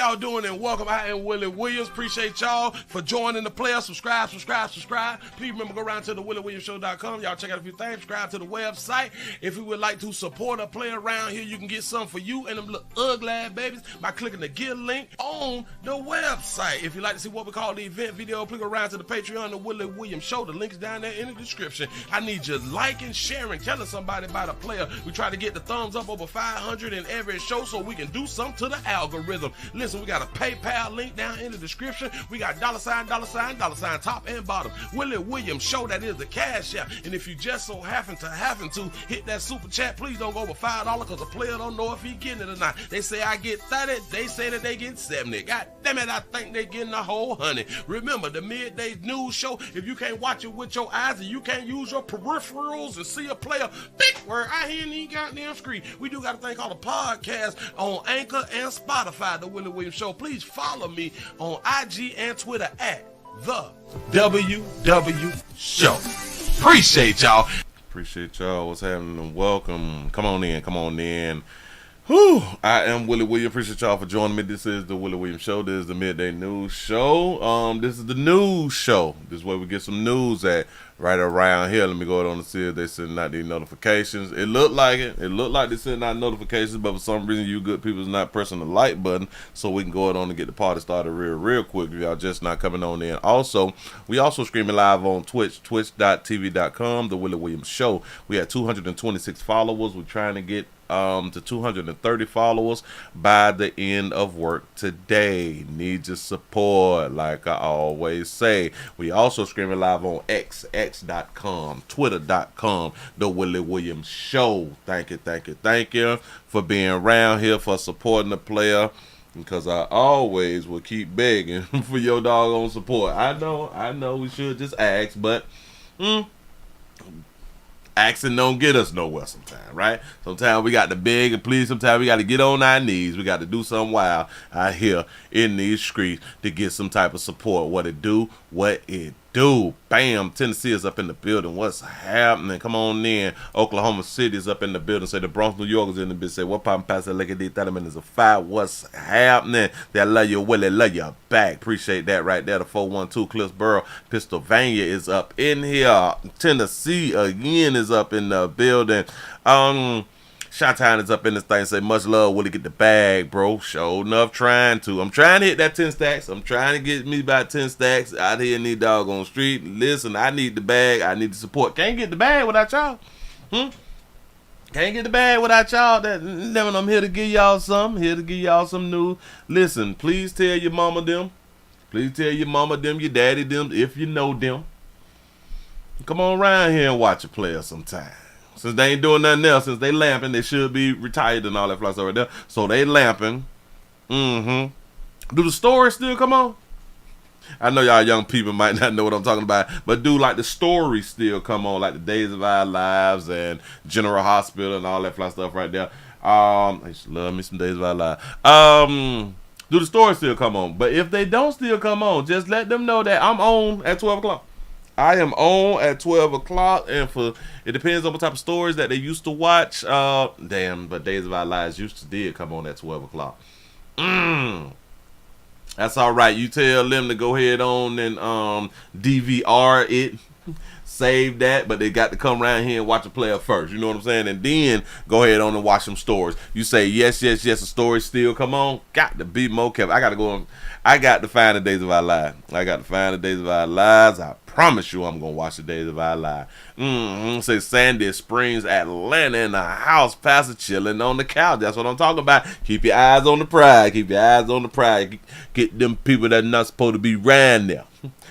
y'all doing and welcome. I am Willie Williams. Appreciate y'all for joining the player. Subscribe. Please remember, go around to the WillieWilliamsShow.com. Y'all check out a few things. Subscribe to the website. If you would like to support a player around here, you can get something for you and them little ugly babies by clicking the Get link on the website. If you like to see what we call the event video, click around to the Patreon, the Willie Williams Show. The link's down there in the description. I need you liking, sharing, telling somebody about a player. We try to get the thumbs up over 500 in every show so we can do something to the algorithm. Listen, we got a PayPal link down in the description. We got $, top and bottom. Willie Williams Show, that is the cash app. And if you just so happen to hit that super chat, please don't go over $5 because a player don't know if he getting it or not. They say I get 30, they say that they get 70. God damn it, I think they getting a whole 100. Remember, the Midday News Show, if you can't watch it with your eyes and you can't use your peripherals and see a player, big word, I hear any goddamn screen. We do got a thing called a podcast on Anchor and Spotify, the Willie Williams Show. Please follow me on IG and Twitter at the WW Show. Appreciate y'all. Appreciate y'all. What's happening? Welcome. Come on in. Whew. I am Willie Williams. Appreciate y'all for joining me. This is the Willie Williams Show. This is the Midday News Show. This is the news show. This is where we get some news at right around here. Let me go on and see if they sending out these notifications. It looked like it. It looked like they sending out notifications, but for some reason you good people is not pressing the like button, so we can go on and get the party started real quick if y'all just not coming on in. Also, we also streaming live on Twitch, twitch.tv.com, the Willie Williams Show. We had 226 followers. We're trying to get to 230 followers by the end of work today. Need your support, like I always say. We also streaming live on x.com, twitter.com, the Willie Williams Show. Thank you for being around here, for supporting the player, because I always will keep begging for your doggone support. I know we should just ask, but asking don't get us nowhere sometimes, right? Sometimes we got to beg and plead. Sometimes we got to get on our knees. We got to do something wild out here in these streets to get some type of support. What it do? Bam, Tennessee is up in the building. What's happening? Come on in. Oklahoma City is up in the building. Say the Bronx, New York is in the building. Say what poppin' past the leg of these 30 minutes of fire. What's happening? They love you, Willie, love you back. Appreciate that right there. The 412 Cliffsboro, Pennsylvania is up in here. Tennessee again is up in the building. Shot-Town is up in this thing. Say much love, Willie, get the bag, bro. Sure enough, I'm trying to hit that 10 stacks. I'm trying to get me about 10 stacks out here in these doggone street. Listen, I need the bag. I need the support. Can't get the bag without y'all. Can't get the bag without y'all. I'm here to give y'all some. Here to give y'all some news. Listen, please tell your mama them. Please tell your mama them, your daddy them, if you know them. Come on around here and watch a player sometime. Since they ain't doing nothing else, since they lamping, they should be retired and all that fly stuff right there. So they lamping. Do the stories still come on? I know y'all young people might not know what I'm talking about, but do like the stories still come on, like the Days of Our Lives and General Hospital and all that fly stuff right there. I used to love me some Days of Our Lives. Do the stories still come on? But if they don't still come on, just let them know that I'm on at 12 o'clock. I am on at 12 o'clock, and it depends on what type of stories that they used to watch. But Days of Our Lives did come on at 12 o'clock. That's all right. You tell them to go ahead on and DVR it, save that, but they got to come around here and watch a player first. You know what I'm saying? And then go ahead on and watch some stories. You say yes, the stories still come on. Got to be more careful. I got to go on. I got to find the Days of Our Lives. I promise you I'm going to watch the Days of Our Lives. Say Sandy Springs, Atlanta in the house. Pastor chilling on the couch. That's what I'm talking about. Keep your eyes on the prize. Get them people that are not supposed to be ran there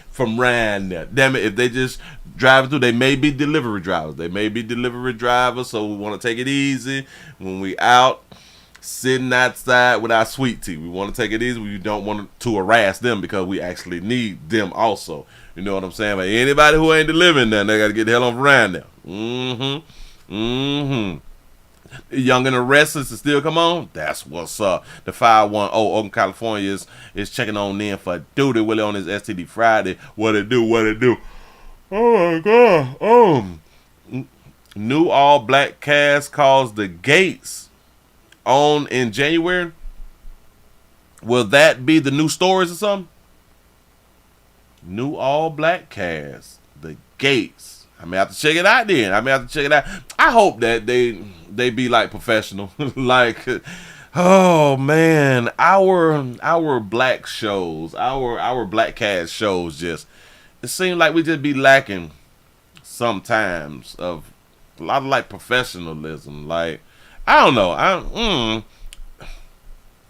from ran there. Damn it, if they just driving through, they may be delivery drivers. So we want to take it easy when we out. Sitting outside with our sweet tea. We want to take it easy. We don't want to harass them because we actually need them also. You know what I'm saying? But anybody who ain't delivering that, they got to get the hell on around there. Young and the Restless is still come on. That's what's up. The 510 Oakland, California is checking on in for duty. Willie on his STD Friday. What it do? Oh my God. New all black cast calls the gates on in January. Will that be the new stories or something? New all black cast, the Gates. I may have to check it out then. I hope that they be like professional. Like, oh man, our black shows, our black cast shows, just it seems like we just be lacking sometimes of a lot of like professionalism. Like, I don't know.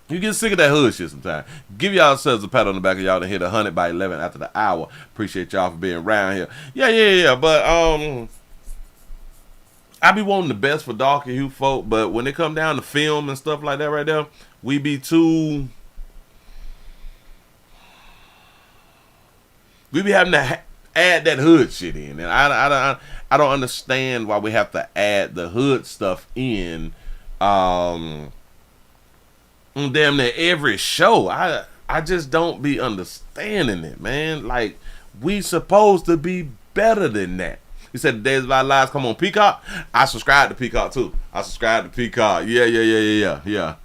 You get sick of that hood shit sometimes. Give yourselves a pat on the back of y'all to hit 100 by 11 after the hour. Appreciate y'all for being around here. Yeah. But I be wanting the best for dark and hue folk, but when it come down to film and stuff like that right there, we be having to add that hood shit in, and I don't understand why we have to add the hood stuff in. Damn near every show. I just don't be understanding it, man. Like, we supposed to be better than that. You said the Days of Our Lives come on Peacock. I subscribe to Peacock too. Yeah.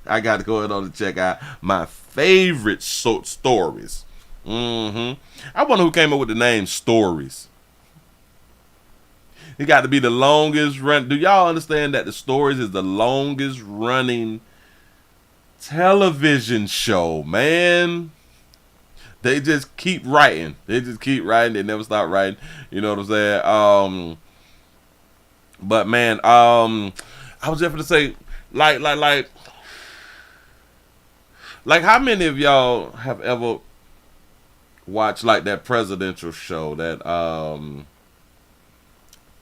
I got to go ahead and check out my favorite stories. I wonder who came up with the name Stories. It got to be the longest run. Do y'all understand that the Stories is the longest running television show, man? They just keep writing. They never stop writing. You know what I'm saying? But man, I was just gonna say, like, how many of y'all have ever watched like that presidential show that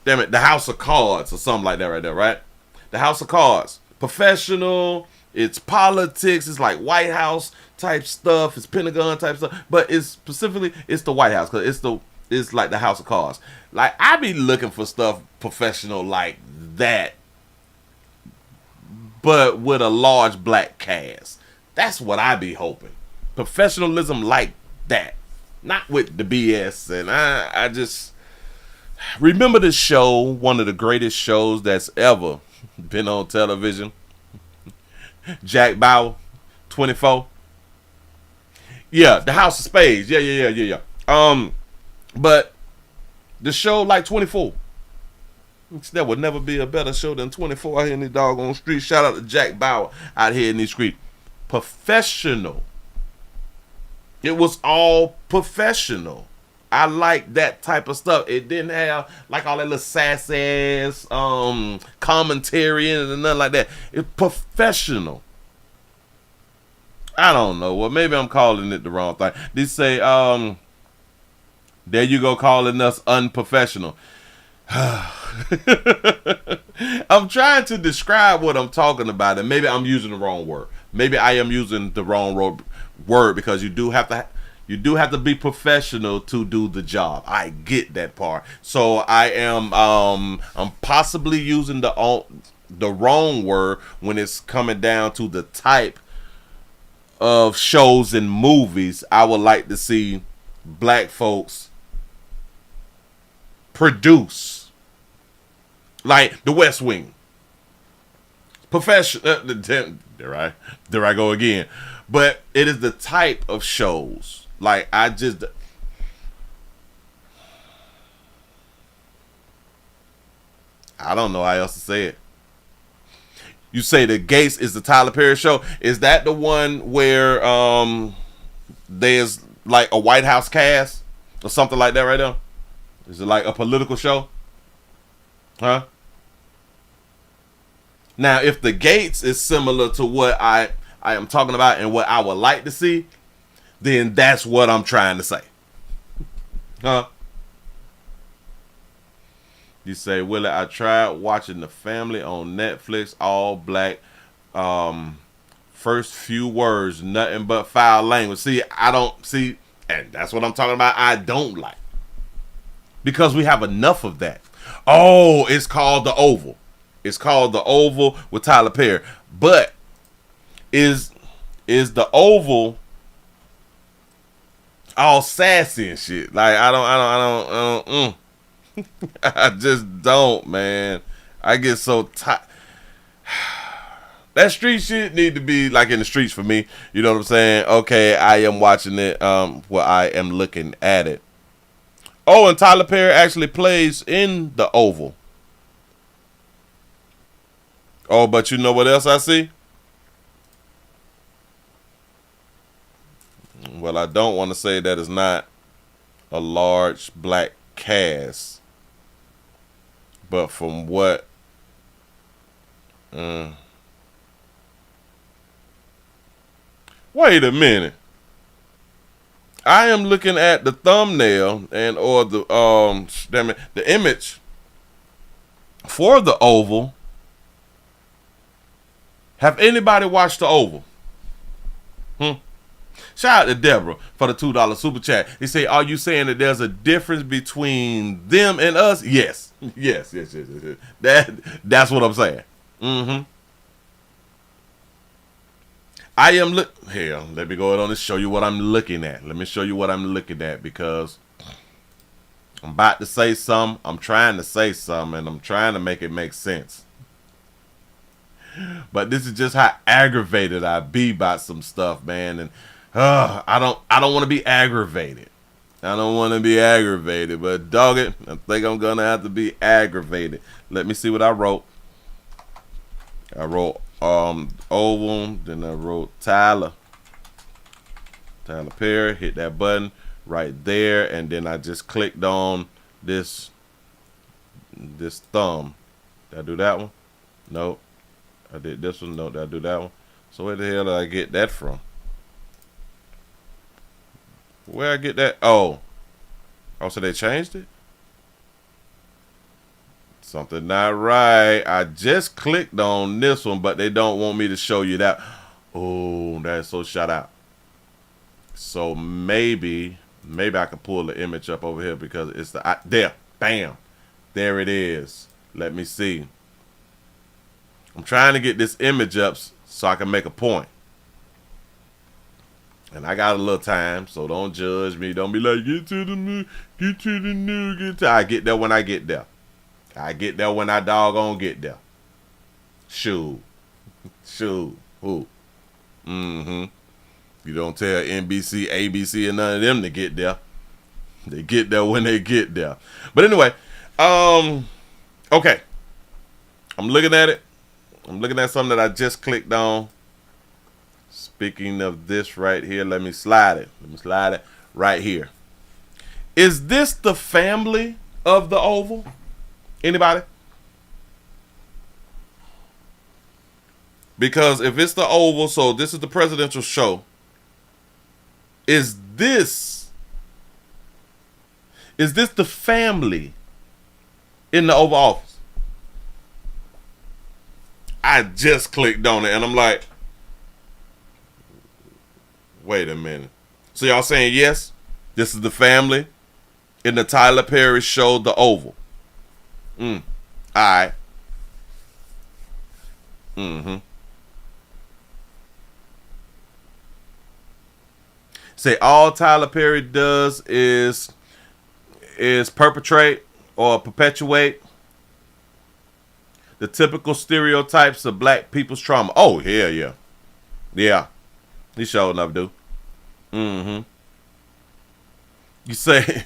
damn it, The House of Cards or something like that right there, right? The House of Cards. Professional. It's politics. It's like White House type stuff. It's Pentagon type stuff. But it's specifically, it's the White House. Because it's like the House of Cards. Like, I be looking for stuff professional like that, but with a large black cast. That's what I be hoping. Professionalism like that. Not with the BS. And I just remember this show, one of the greatest shows that's ever been on television. Jack Bauer, 24. Yeah, The House of Spades. Yeah. But the show like 24. There would never be a better show than 24 out here in the doggone street. Shout out to Jack Bauer out here in the street. Professional. It was all professional. I like that type of stuff. It didn't have like all that little sass ass commentary in it and nothing like that. It's professional. I don't know. Well, maybe I'm calling it the wrong thing. They say, there you go calling us unprofessional. I'm trying to describe what I'm talking about, and maybe I'm using the wrong word. Maybe I am using the wrong word because you do have to be professional to do the job. I get that part. So I am I'm possibly using the wrong word when it's coming down to the type of shows and movies I would like to see black folks produce. Like The West Wing. Professional. There I go again. But it is the type of shows. Like, I don't know how else to say it. You say The Gates is the Tyler Perry show. Is that the one where there's like a White House cast or something like that right there? Is it like a political show? Huh? Now, if The Gates is similar to what I am talking about and what I would like to see, then that's what I'm trying to say. Huh? You say, Willie, I tried watching The Family on Netflix, all black. First few words, nothing but foul language. See, and that's what I'm talking about. I don't like. Because we have enough of that. Oh, it's called The Oval. It's called The Oval with Tyler Perry. But is The Oval all sassy and shit? Like, I don't. I just don't, man. I get so tired. That street shit need to be like in the streets for me. You know what I'm saying? Okay, I am watching it. I am looking at it. Oh, and Tyler Perry actually plays in the Oval. Oh, but you know what else I see? Well, I don't want to say that it's not a large black cast. But from what... Wait a minute. I am looking at the thumbnail or the image for the Oval. Have anybody watched the Oval? Shout out to Deborah for the $2 super chat. He say, "Are you saying that there's a difference between them and us?" Yes. Yes. That's what I'm saying. I am here. Let me go ahead on and show you what I'm looking at. Let me show you what I'm looking at, because I'm about to say something. I'm trying to say something, and I'm trying to make it make sense. But this is just how aggravated I be about some stuff, man. And I don't want to be aggravated. I don't want to be aggravated, but dog it, I think I'm gonna have to be aggravated. Let me see what I wrote. I wrote Oval, then I wrote Tyler Perry. Hit that button right there, and then I just clicked on this thumb. Did I do that one? Nope. I did this one. No, did I do that one? So where the hell did I get that from? Where I get that? Oh, so they changed it? Something not right. I just clicked on this one, but they don't want me to show you that. Oh, that's so shout out. So maybe I can pull the image up over here, because it's there. Bam. There it is. Let me see. I'm trying to get this image up so I can make a point. And I got a little time, so don't judge me. Don't be like, get to the new. I get there when I get there. I get there when I doggone get there. Shoot. Who? You don't tell NBC, ABC, and none of them to get there. They get there when they get there. But anyway, okay. I'm looking at it. I'm looking at something that I just clicked on. Speaking of this right here, let me slide it. Right here. Is this the family of the Oval? Anybody? Because if it's the Oval, so this is the presidential show. Is this the family in the Oval Office? I just clicked on it, and I'm like, wait a minute. So y'all saying yes? This is the family in the Tyler Perry show, The Oval. All right. Say all Tyler Perry does is perpetrate or perpetuate the typical stereotypes of black people's trauma. Oh, yeah. He sure enough do. You say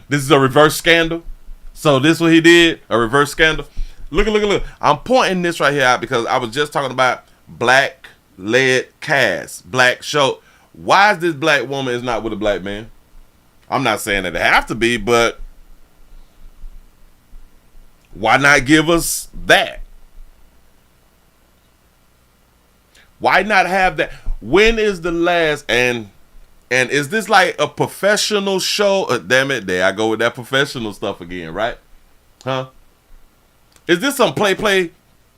this is a reverse scandal? So this what he did? A reverse scandal? Look. I'm pointing this right here out because I was just talking about black-led cast, black show. Why is this black woman is not with a black man? I'm not saying that it have to be, but why not give us that? Why not have that? When is the last and is this like a professional show? Damn it, there I go with that professional stuff again, right? Huh? Is this some play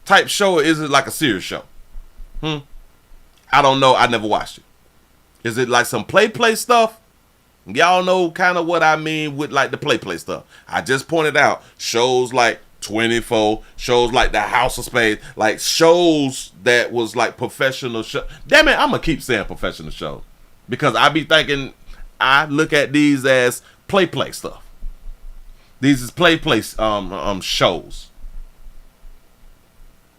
type show, or is it like a serious show? I don't know. I never watched it. Is it like some play stuff? Y'all know kind of what I mean with like the play stuff. I just pointed out shows like 24, shows like the House of Spades, like shows that was like professional show. Damn it, I'm gonna keep saying professional shows because I be thinking I look at these as play stuff. These is play shows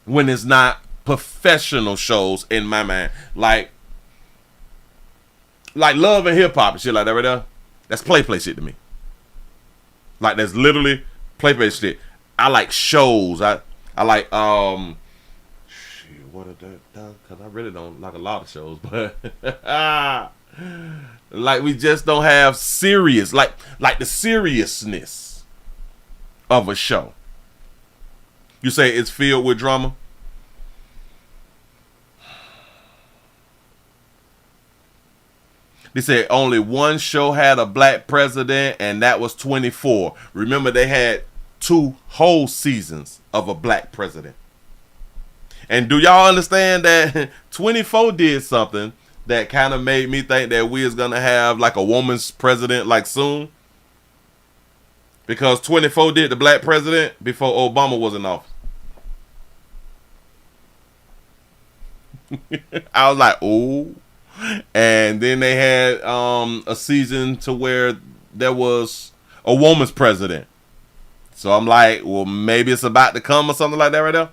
when it's not professional shows in my mind. Like Love and Hip Hop and shit like that right there. That's play shit to me. Like that's literally play shit. I like shows. I like what are that? Because I really don't like a lot of shows, but like we just don't have serious like the seriousness of a show. You say it's filled with drama. They said only one show had a black president, and that was 24. Remember, they had 2 whole seasons of a black president. And do y'all understand that 24 did something that kind of made me think that we is going to have like a woman's president like soon? Because 24 did the black president before Obama was in office. I was like, oh. And then they had a season to where there was a woman's president. So I'm like, well, maybe it's about to come or something like that right there.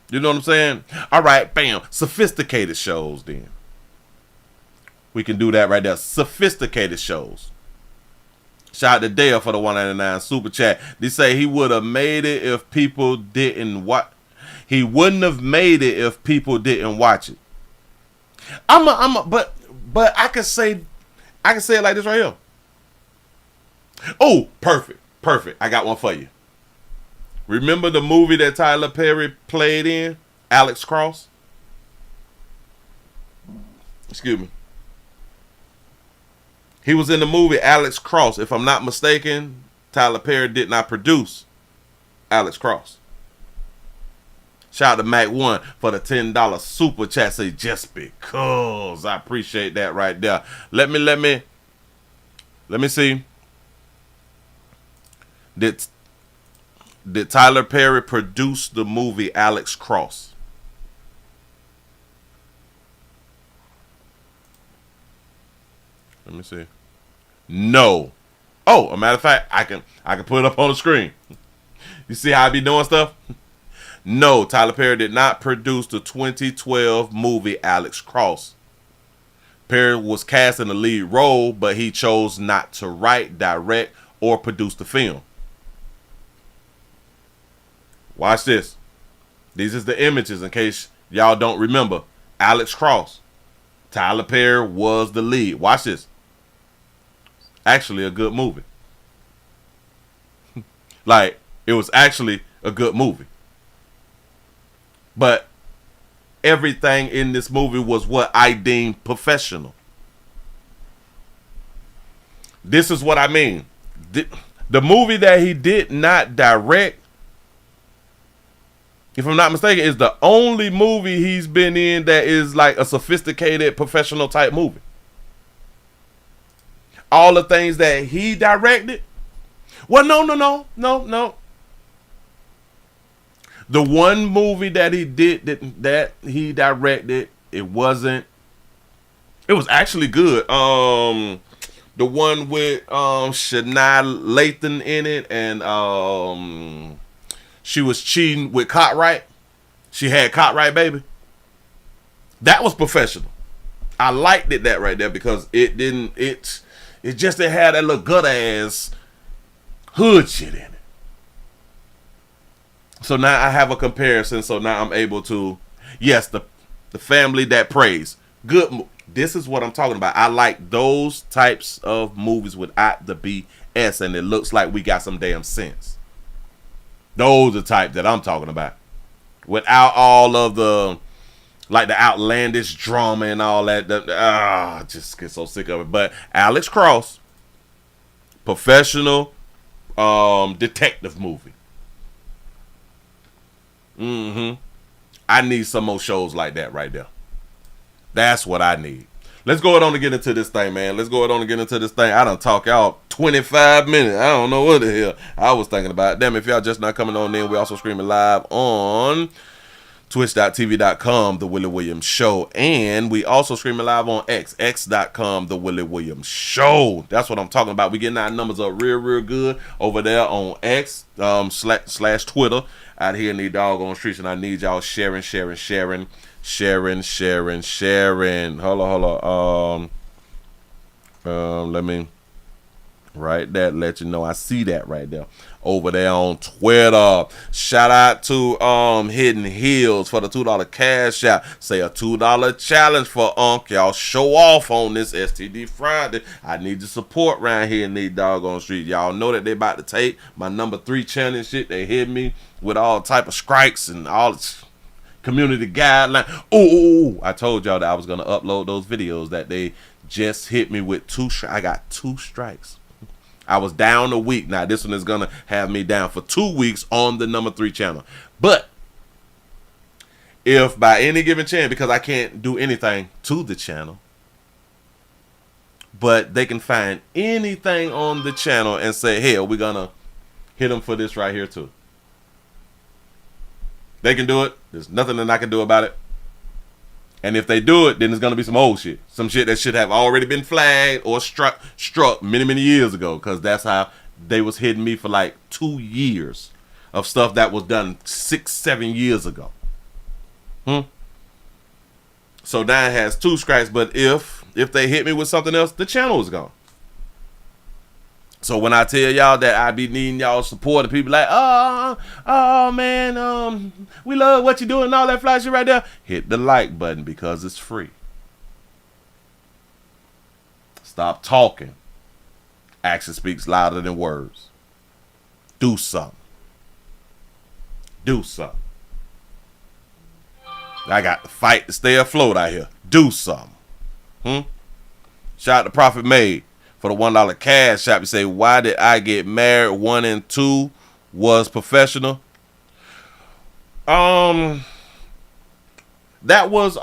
You know what I'm saying? All right, bam. Sophisticated shows then. We can do that right there. Sophisticated shows. Shout out to Dale for the $1.99 super chat. They say he would have made it if people didn't watch. He wouldn't have made it if people didn't watch it. But I can say it like this right here. Oh, perfect. I got one for you. Remember the movie that Tyler Perry played in, Alex Cross? Excuse me. He was in the movie Alex Cross. If I'm not mistaken, Tyler Perry did not produce Alex Cross. Shout out to Mac 1 for the $10 super chat. Say just because. I appreciate that right there. Let me see. Did Tyler Perry produce the movie Alex Cross? Let me see. No. Oh, a matter of fact, I can put it up on the screen. You see how I be doing stuff? No, Tyler Perry did not produce the 2012 movie Alex Cross. Perry was cast in the lead role, but he chose not to write, direct, or produce the film. Watch this. These is the images in case y'all don't remember. Alex Cross. Tyler Perry was the lead. Watch this. Actually a good movie. Like, it was actually a good movie. But everything in this movie was what I deem professional. This is what I mean. The movie that he did not direct, if I'm not mistaken, is the only movie he's been in that is like a sophisticated professional type movie. All the things that he directed. Well, no. The one movie that he did that he directed, it was actually good. The one with Shania Lathan in it, and she was cheating with Cartwright. She had Cartwright, baby. That was professional. I liked it that right there because it just had that little gutter ass hood shit in it. So now I have a comparison. So now I'm able to, yes, the family that prays. Good. This is what I'm talking about. I like those types of movies without the BS, and it looks like we got some damn sense. Those are the type that I'm talking about. Without all of the, like the outlandish drama and all that. I just get so sick of it. But Alex Cross, professional detective movie. I need some more shows like that right there. That's what I need. Let's go on and get into this thing, man. I done talk y'all 25 minutes. I don't know what the hell I was thinking about. Damn, if y'all just not coming on in, we also streaming live on Twitch.tv.com, The Willie Williams Show. And we also streaming live on x.com, The Willie Williams Show. That's what I'm talking about. We getting our numbers up real good over there on X slash Twitter out here in the doggone streets. And I need y'all sharing. Hold on. Let me write that, let you know I see that right there over there on Twitter. Shout out to Hidden Hills for the $2 cash out. Say a $2 challenge for y'all show off on this STD Friday. I need your support around here in these doggone streets. Y'all know that they about to take my number 3 challenge shit. They hit me with all type of strikes and all community guidelines. Oh, I told y'all that I was gonna upload those videos that they just hit me with 2 I got 2 strikes. I was down a week. Now this one is gonna have me down for 2 weeks on the number 3 channel. But if by any given chance, because I can't do anything to the channel, but they can find anything on the channel and say, hell, we're gonna hit them for this right here too. They can do it. There's nothing that I can do about it. And if they do it, then it's going to be some old shit. Some shit that should have already been flagged or struck many years ago. Because that's how they was hitting me for like 2 years of stuff that was done 6-7 years ago. So now it has 2 strikes. But if they hit me with something else, the channel is gone. So when I tell y'all that I be needing y'all support, and people like, oh man, we love what you doing and all that fly shit right there, hit the like button because it's free. Stop talking. Action speaks louder than words. Do something. Do something. I got to fight to stay afloat out here. Do something. Shout out to Prophet Made for the $1 cash shop. You say, why did I get married? 1 and 2 was professional. That was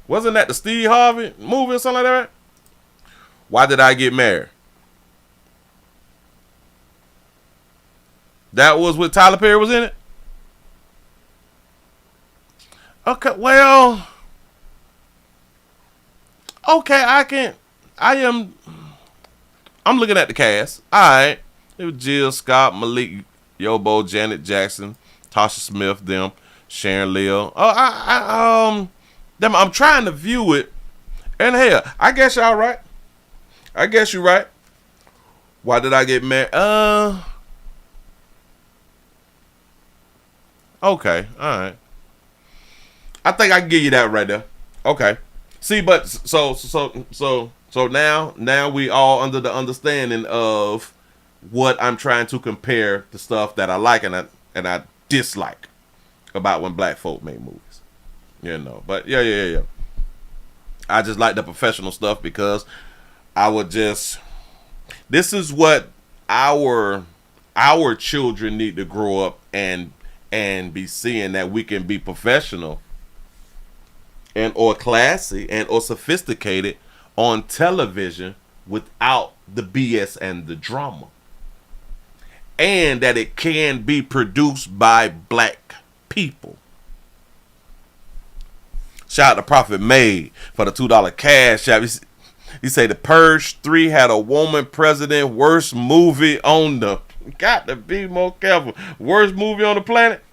wasn't that the Steve Harvey movie or something like that? Why did I get married? That was with Tyler Perry was in it. Okay, well, okay, I'm looking at the cast. Alright. It was Jill Scott, Malik Yobo, Janet Jackson, Tasha Smith, them, Sharon Leal. I'm trying to view it. And hell, I guess y'all right. I guess you're right. Why did I get married? Okay, alright. I think I can give you that right there. Okay. See, but so now we all under the understanding of what I'm trying to compare the stuff that I like and I dislike about when black folk make movies. You know. But yeah. I just like the professional stuff because this is what our children need to grow up and be seeing, that we can be professional and or classy and or sophisticated on television without the BS and the drama, and that it can be produced by black people. Shout out to Prophet Made for the $2 cash app. He say the Purge 3 had a woman president. Worst movie on the, got to be more careful, worst movie on the planet.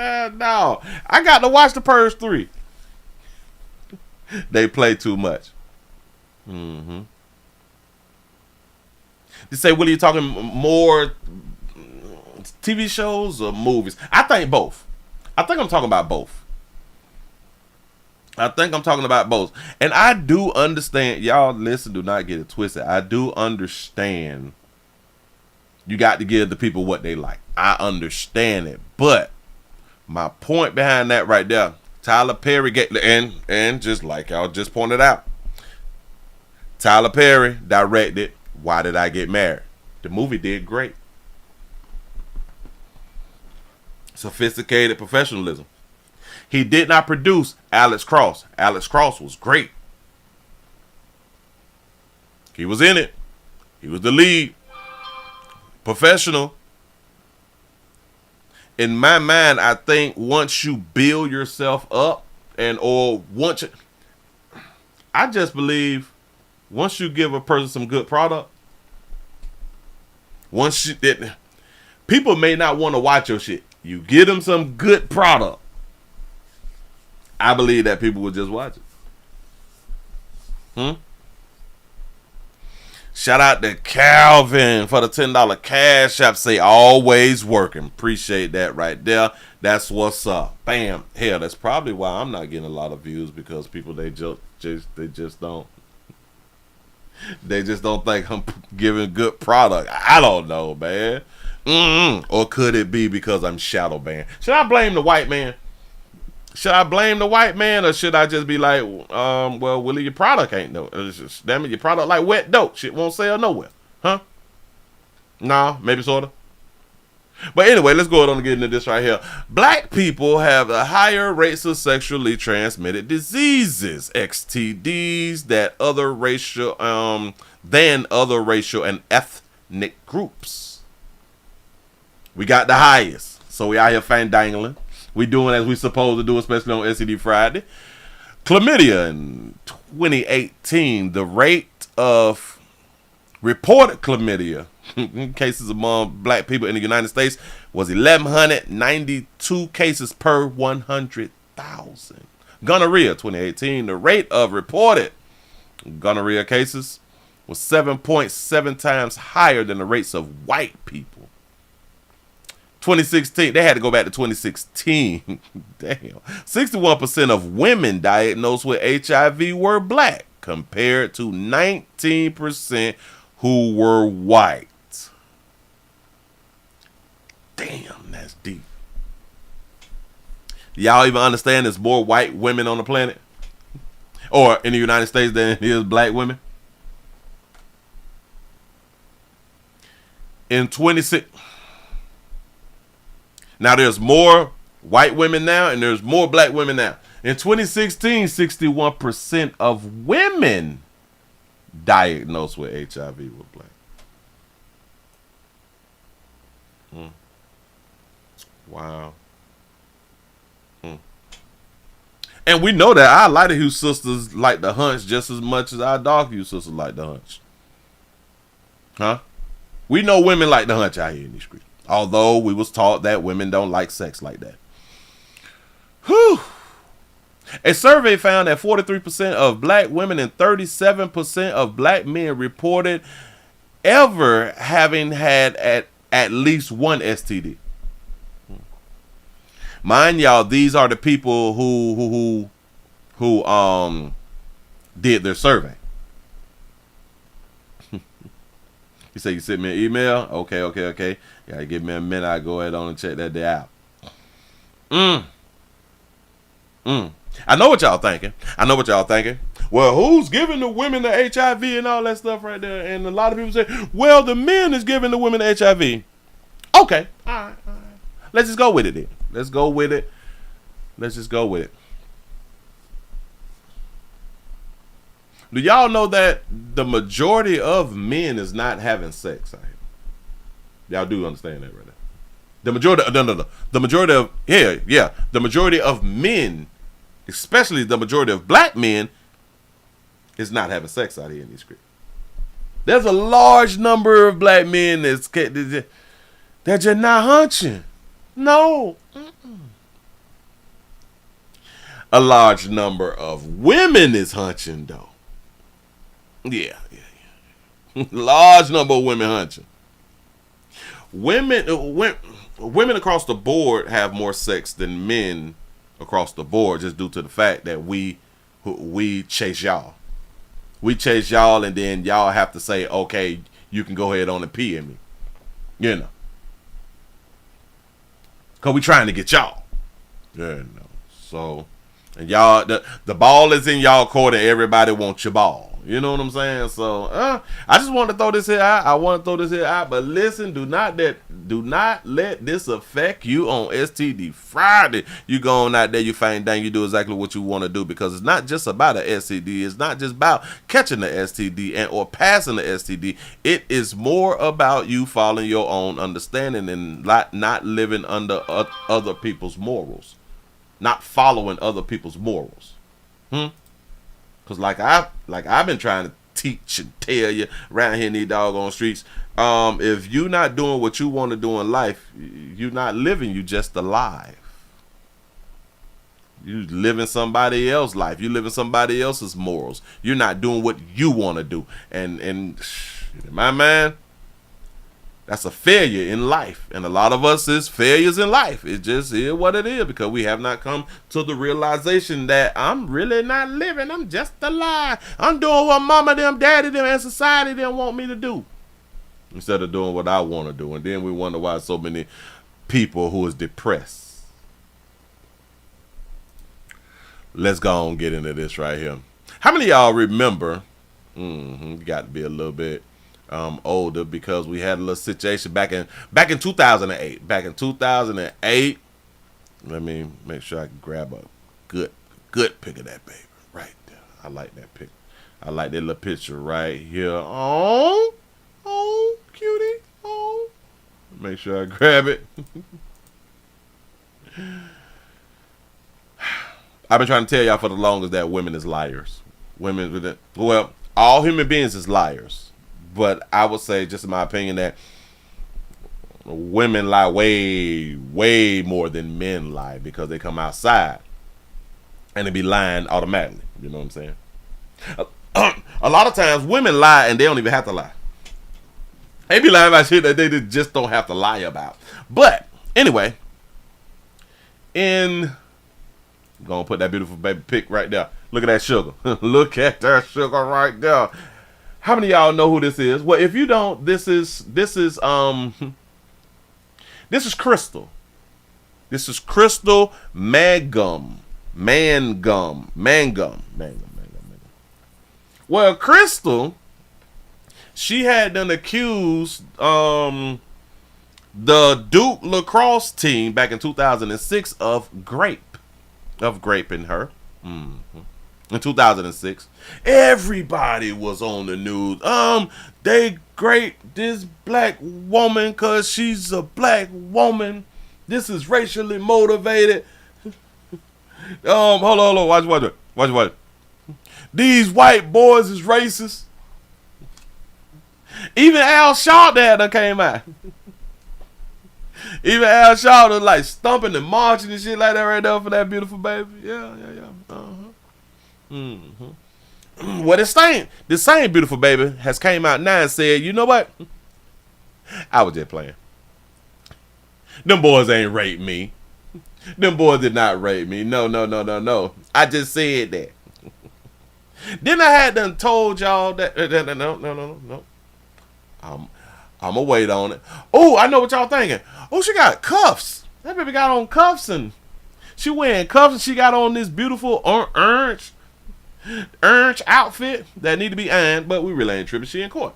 No, I got to watch the Purge 3. They play too much. They say, Willie, you talking more TV shows or movies? I think both. I think I'm talking about both. And I do understand. Y'all listen, do not get it twisted. I do understand. You got to give the people what they like. I understand it. But my point behind that right there, Tyler Perry and just like y'all just pointed out, Tyler Perry directed Why Did I Get Married? The movie did great. Sophisticated professionalism. He did not produce Alex Cross. Alex Cross was great. He was in it. He was the lead. Professional. in my mind, I think once you build yourself up I just believe once you give a person some good product, people may not want to watch your shit. You give them some good product. I believe that people will just watch it. Shout out to Calvin for the $10 cash app. Say always working. Appreciate that right there. That's what's up. Bam. Hell, that's probably why I'm not getting a lot of views, because people they just don't think I'm giving good product. I don't know, man. Or could it be because I'm shadow banned? Should I blame the white man? Should I blame the white man, or should I just be like, well, Willie, your product ain't no. Damn it, your product like wet dope. Shit won't sell nowhere. Huh? Nah, maybe sorta. But anyway, let's go on and get into this right here. Black people have the higher rates of sexually transmitted diseases, STDs, than other racial and ethnic groups. We got the highest. So we out here fandangling. We doing as we supposed to do, especially on STD Friday. Chlamydia in 2018, the rate of reported chlamydia cases among black people in the United States was 1,192 cases per 100,000. Gonorrhea 2018, the rate of reported gonorrhea cases was 7.7 times higher than the rates of white people. 2016, they had to go back to 2016. Damn. 61% of women diagnosed with HIV were black, compared to 19% who were white. Damn, that's deep. Y'all even understand there's more white women on the planet? Or in the United States than there is black women? In 26... Now, there's more white women now, and there's more black women now. In 2016, 61% of women diagnosed with HIV were black. Wow. And we know that our lighter hue sisters like the hunch just as much as our dark hue sisters like the hunch. Huh? We know women like the hunch out here in these streets. Although we was taught that women don't like sex like that. Whew. A survey found that 43% of black women and 37% of black men reported ever having had at least one STD. Mind y'all, these are the people who did their survey. You say you sent me an email? Okay. Gotta give me a minute. I go ahead on and check that day out. I know what y'all thinking. Well, who's giving the women the HIV and all that stuff right there? And a lot of people say, well, the men is giving the women the HIV. Okay. All right. Let's just go with it then. Let's just go with it. Do y'all know that the majority of men is not having sex out here? Y'all do understand that right now? The majority of men, especially the majority of black men, is not having sex out here in these streets. There's a large number of black men they're just not hunching. No. A large number of women is hunching though. Yeah. Large number of women hunching. Women across the board have more sex than men across the board, just due to the fact that we chase y'all. We chase y'all, and then y'all have to say, okay, you can go ahead on and pee in me. You know. Because we trying to get y'all. Yeah, no. So, and y'all, the ball is in y'all court, and everybody wants your ball. You know what I'm saying? So I just want to throw this here out. I want to throw this here out. But listen, do not let this affect you on STD Friday. You go on out there, you find dang, you do exactly what you want to do, because it's not just about an STD. It's not just about catching the STD and or passing the STD. It is more about you following your own understanding and not living under other people's morals, not following other people's morals. Because like I've been trying to teach and tell you around here in these doggone streets, if you're not doing what you want to do in life, you're not living, you just alive. You living somebody else's life. You living somebody else's morals. You're not doing what you want to do. And my man, that's a failure in life. And a lot of us is failures in life. It just is what it is, because we have not come to the realization that I'm really not living. I'm just alive. I'm doing what mama them, daddy them, and society them want me to do, instead of doing what I want to do. And then we wonder why so many people who is depressed. Let's go on and get into this right here. How many of y'all remember, you got to be a little bit older, because we had a little situation back in 2008. Back in 2008, let me make sure I can grab a good pic of that baby right there. I like that pic. I like that little picture right here. Oh, cutie. Oh, make sure I grab it. I've been trying to tell y'all for the longest that women is liars. Well, all human beings is liars. But I would say, just in my opinion, that women lie way, way more than men lie, because they come outside and they be lying automatically. You know what I'm saying? A lot of times women lie and they don't even have to lie. They be lying about shit that they just don't have to lie about. But anyway, I'm gonna put that beautiful baby pic right there. Look at that sugar. Look at that sugar right there. How many of y'all know who this is? Well, if you don't, this is Crystal. This is Crystal Mangum. Well, Crystal, she had done accused the Duke Lacrosse team back in 2006 of raping her. In 2006, everybody was on the news. They raped this black woman because she's a black woman. This is racially motivated. Hold on. Watch it. These white boys is racist. Even Al Sharpton came out. Even Al Sharpton like stumping and marching and shit like that right there for that beautiful baby. Yeah. Well, this same beautiful baby has came out now and said, you know what? I was just playing. Them boys ain't raped me. Them boys did not rape me. No. I just said that. Then I had done told y'all that. No. I'm gonna wait on it. Oh, I know what y'all thinking. Oh, she got cuffs. That baby got on cuffs, and she wearing cuffs, and she got on this beautiful orange outfit that need to be ironed, but we really ain't tripping. She in court.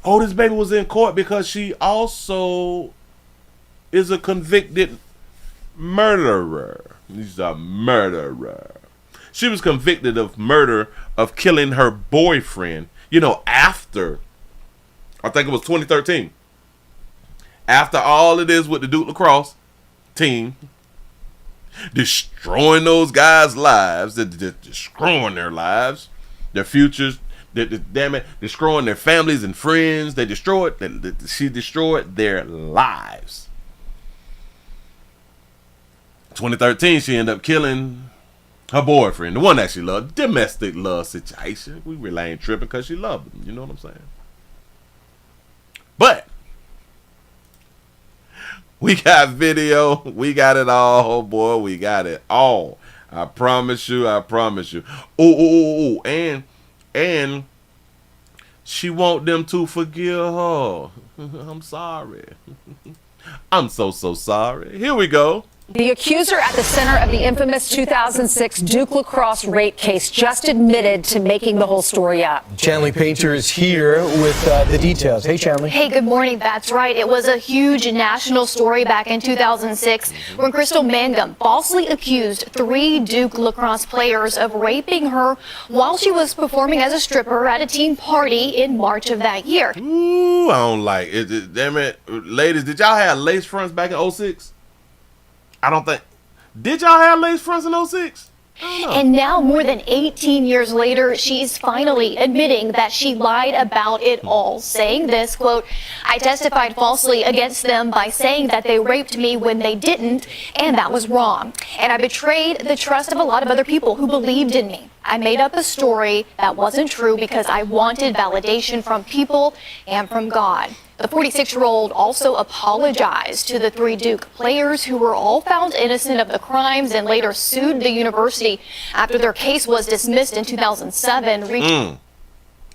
Oh, this baby was in court because she also is a convicted murderer. She's a murderer. She was convicted of murder, of killing her boyfriend, after, I think it was 2013. After all of this with the Duke Lacrosse team, destroying those guys' lives, destroying their lives, their futures, destroying their families and friends. She destroyed their lives. 2013, she ended up killing her boyfriend, the one that she loved. Domestic love situation. We really ain't tripping because she loved him. You know what I'm saying? But we got video. We got it all, boy. We got it all. I promise you. Oh. And she want them to forgive her. I'm sorry. I'm so sorry. Here we go. The accuser at the center of the infamous 2006 Duke Lacrosse rape case just admitted to making the whole story up. Chanley Painter is here with the details. Hey, Chanley. Hey, good morning. That's right. It was a huge national story back in 2006 when Crystal Mangum falsely accused 3 Duke Lacrosse players of raping her while she was performing as a stripper at a team party in March of that year. Ooh, I don't like it. Damn it. Ladies, did y'all have lace fronts back in 06? I don't think. Did y'all have lace fronts in 06? And now, more than 18 years later, she's finally admitting that she lied about it all, saying this, quote, "I testified falsely against them by saying that they raped me when they didn't, and that was wrong. And I betrayed the trust of a lot of other people who believed in me. I made up a story that wasn't true because I wanted validation from people and from God." The 46-year-old also apologized to the 3 Duke players who were all found innocent of the crimes and later sued the university after their case was dismissed in 2007.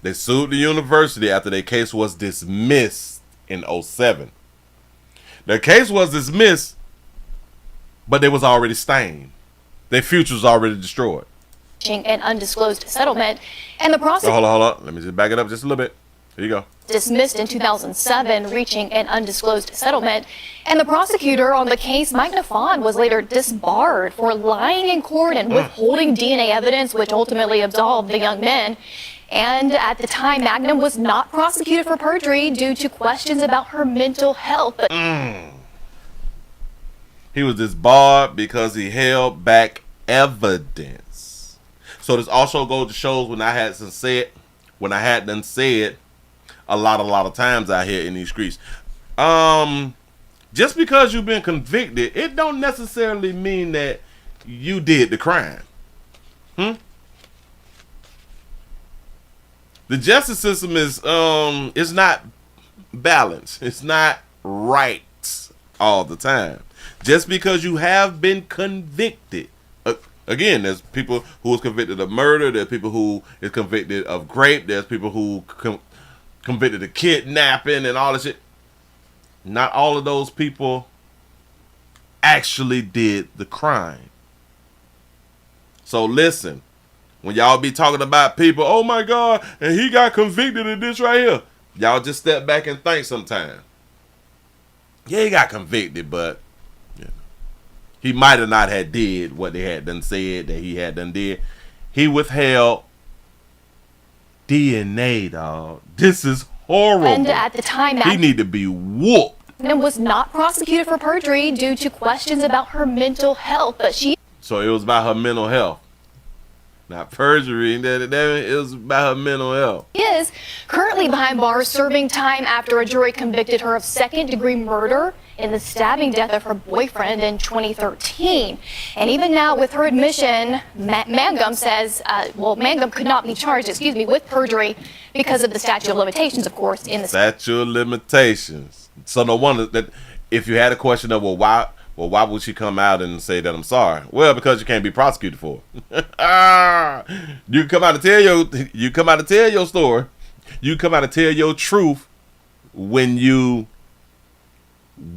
They sued the university after their case was dismissed in 07. Their case was dismissed, but they was already stained. Their future was already destroyed. An undisclosed settlement, and the prosecutor Hold on. Let me just back it up just a little bit. Here you go. Dismissed in 2007, reaching an undisclosed settlement. And the prosecutor on the case, Mike Nafon, was later disbarred for lying in court and withholding DNA evidence, which ultimately absolved the young men. And at the time, Magnum was not prosecuted for perjury due to questions about her mental health. But He was disbarred because he held back evidence. So this also goes to show when I had done said a lot of times out here in these streets. Just because you've been convicted, it don't necessarily mean that you did the crime. The justice system is not balanced. It's not right all the time. Just because you have been convicted. Again, there's people who is convicted of murder. There's people who is convicted of rape. There's people who convicted of kidnapping and all this shit. Not all of those people actually did the crime. So listen, when y'all be talking about people, oh my God, and he got convicted of this right here, y'all just step back and think sometime. Yeah, he got convicted, but he might have not had did what they had done said that he had done did. He withheld DNA, dog. This is horrible. And at the time, he need to be whooped. Magnum was not prosecuted for perjury due to questions about her mental health, but So it was about her mental health, not perjury. It was about her mental health. is currently behind bars serving time after a jury convicted her of second-degree murder in the stabbing death of her boyfriend in 2013. And even now, with her admission, Mangum says, Mangum could not be charged, with perjury because of the statute of limitations, of course, in the statute of limitations. So no wonder that if you had a question of, why would she come out and say that I'm sorry? Well, because you can't be prosecuted for it. You come out and tell your story. You come out and tell your truth when you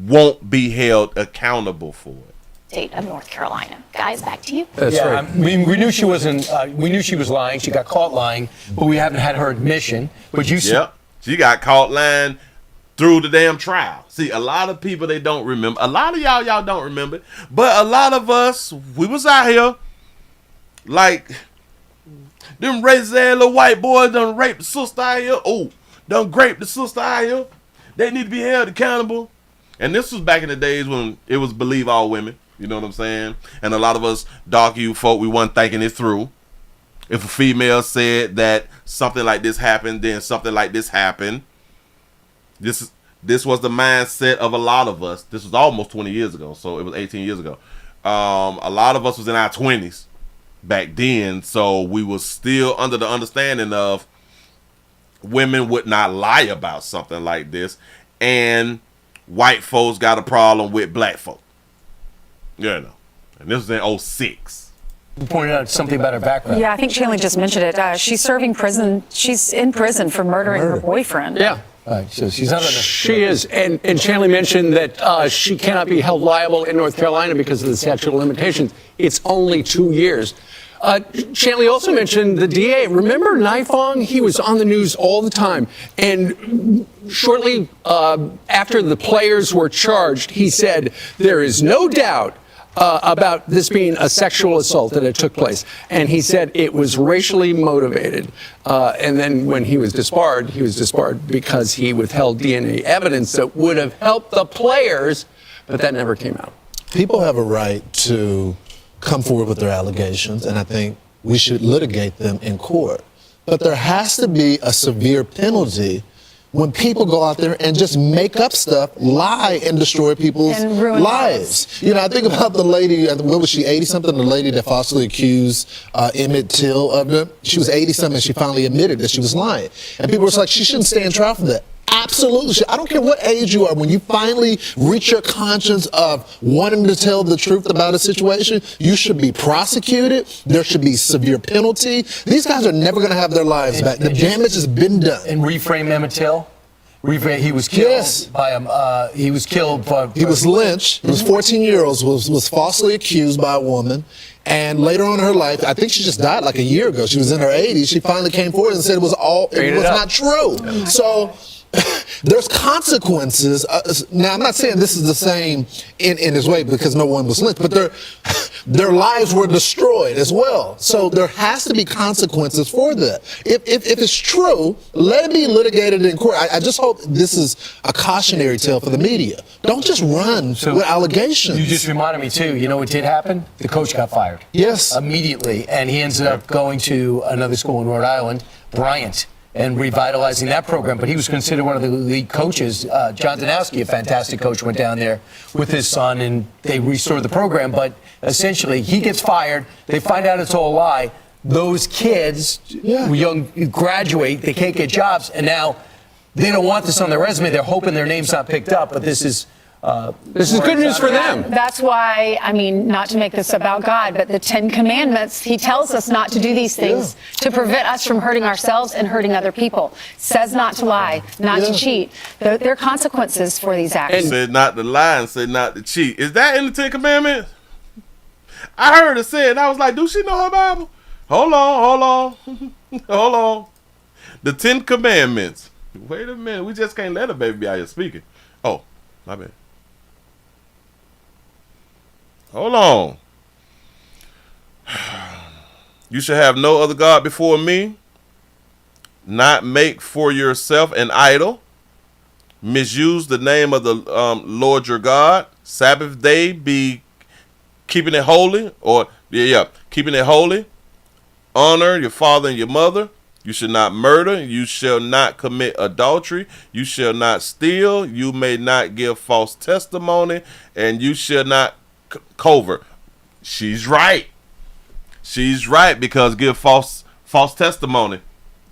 won't be held accountable for it. State of North Carolina. Guys, back to you. That's right. We knew she wasn't. We knew she was lying. She got caught lying, but we haven't had her admission. But you said, she got caught lying through the damn trial. See, a lot of people, they don't remember. A lot of y'all don't remember. But a lot of us, we was out here like them racist ass little white boys done raped the sister out here. Oh, done raped the sister out here. They need to be held accountable. And this was back in the days when it was believe all women. You know what I'm saying? And a lot of us dark you folk, we weren't thinking it through. If a female said that something like this happened, then something like this happened. This was the mindset of a lot of us. This was almost 20 years ago, so it was 18 years ago. A lot of us was in our 20s back then, so we was still under the understanding of women would not lie about something like this, and white folks got a problem with black folk. You know, and this was in 06. you pointed out something about her background. Yeah, I think Chanley just mentioned it. She's serving prison. She's in prison for murdering her boyfriend. Yeah. So she's not. She is, and Shanley mentioned that she cannot be held liable in North Carolina because of the statute of limitations. It's only 2 years. Shanley also mentioned the DA. Remember Nifong? He was on the news all the time. And shortly after the players were charged, he said, there is no doubt about this being a sexual assault that it took place. And he said it was racially motivated. And then when he was disbarred because he withheld DNA evidence that would have helped the players, but that never came out. People have a right to come forward with their allegations, and I think we should litigate them in court. But there has to be a severe penalty when people go out there and just make up stuff, lie, and destroy people's lives. You know, I think about the lady, what was she, 80-something? The lady that falsely accused Emmett Till of it. She was 80-something, and she finally admitted that she was lying. And people were like, she shouldn't stand trial for that. Absolutely. I don't care what age you are. When you finally reach your conscience of wanting to tell the truth about a situation, you should be prosecuted. There should be severe penalty. These guys are never going to have their lives back. The damage has been done. And reframe Emmett Till. He was killed by he was killed. He was lynched. He was 14 years old. Was falsely accused by a woman. And later on in her life, I think she just died like a year ago. She was in her 80s. She finally came forward and said it was not true. So there's consequences. Now, I'm not saying this is the same in his way because no one was lynched, but their lives were destroyed as well. So there has to be consequences for that. If it's true, let it be litigated in court. I just hope this is a cautionary tale for the media. Don't just run with allegations. You just reminded me, too. You know what did happen? The coach got fired. Yes. Immediately. And he ended up going to another school in Rhode Island, Bryant, and revitalizing that program. But he was considered one of the lead coaches. John Danowski, a fantastic coach, went down there with his son, and they restored the program. But essentially, he gets fired. They find out it's all a lie. Those kids, young, graduate. They can't get jobs. And now they don't want this on their resume. They're hoping their name's not picked up. But this is good news for them. That's why, I mean, not to make this about God, but the 10 Commandments, he tells us not to do these things to prevent us from hurting ourselves and hurting other people. Says not to lie, not to cheat. There are consequences for these acts. Said not to lie and said not to cheat. Is that in the 10 Commandments? I heard it said, and I was like, do she know her Bible? Hold on. Hold on. The 10 Commandments. Wait a minute. We just can't let a baby be out here speaking. Oh, my bad. Hold on. You shall have no other God before me. Not make for yourself an idol. Misuse the name of the Lord your God. Sabbath day be keeping it holy. Keeping it holy. Honor your father and your mother. You shall not murder. You shall not commit adultery. You shall not steal. You may not give false testimony. And you shall not covert. She's right. She's right, because give false testimony,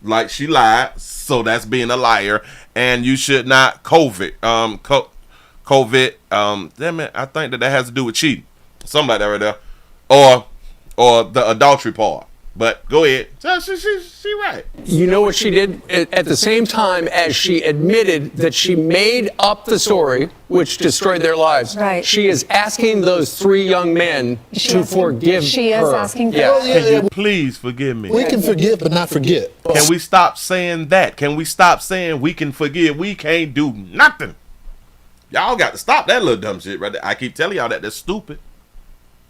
like she lied, so that's being a liar. And you should not covert. Damn it, I think that has to do with cheating, something like that right there, or the adultery part. But go ahead. She right. You know what she did? At the same time as she admitted that she made up the story, which destroyed their lives, right. She is asking those 3 young men to forgive her. She is asking for Can you please forgive me? We can forgive, but not forget. Can we stop saying that? Can we stop saying we can forgive? We can't do nothing. Y'all got to stop that little dumb shit right there. I keep telling y'all that's stupid.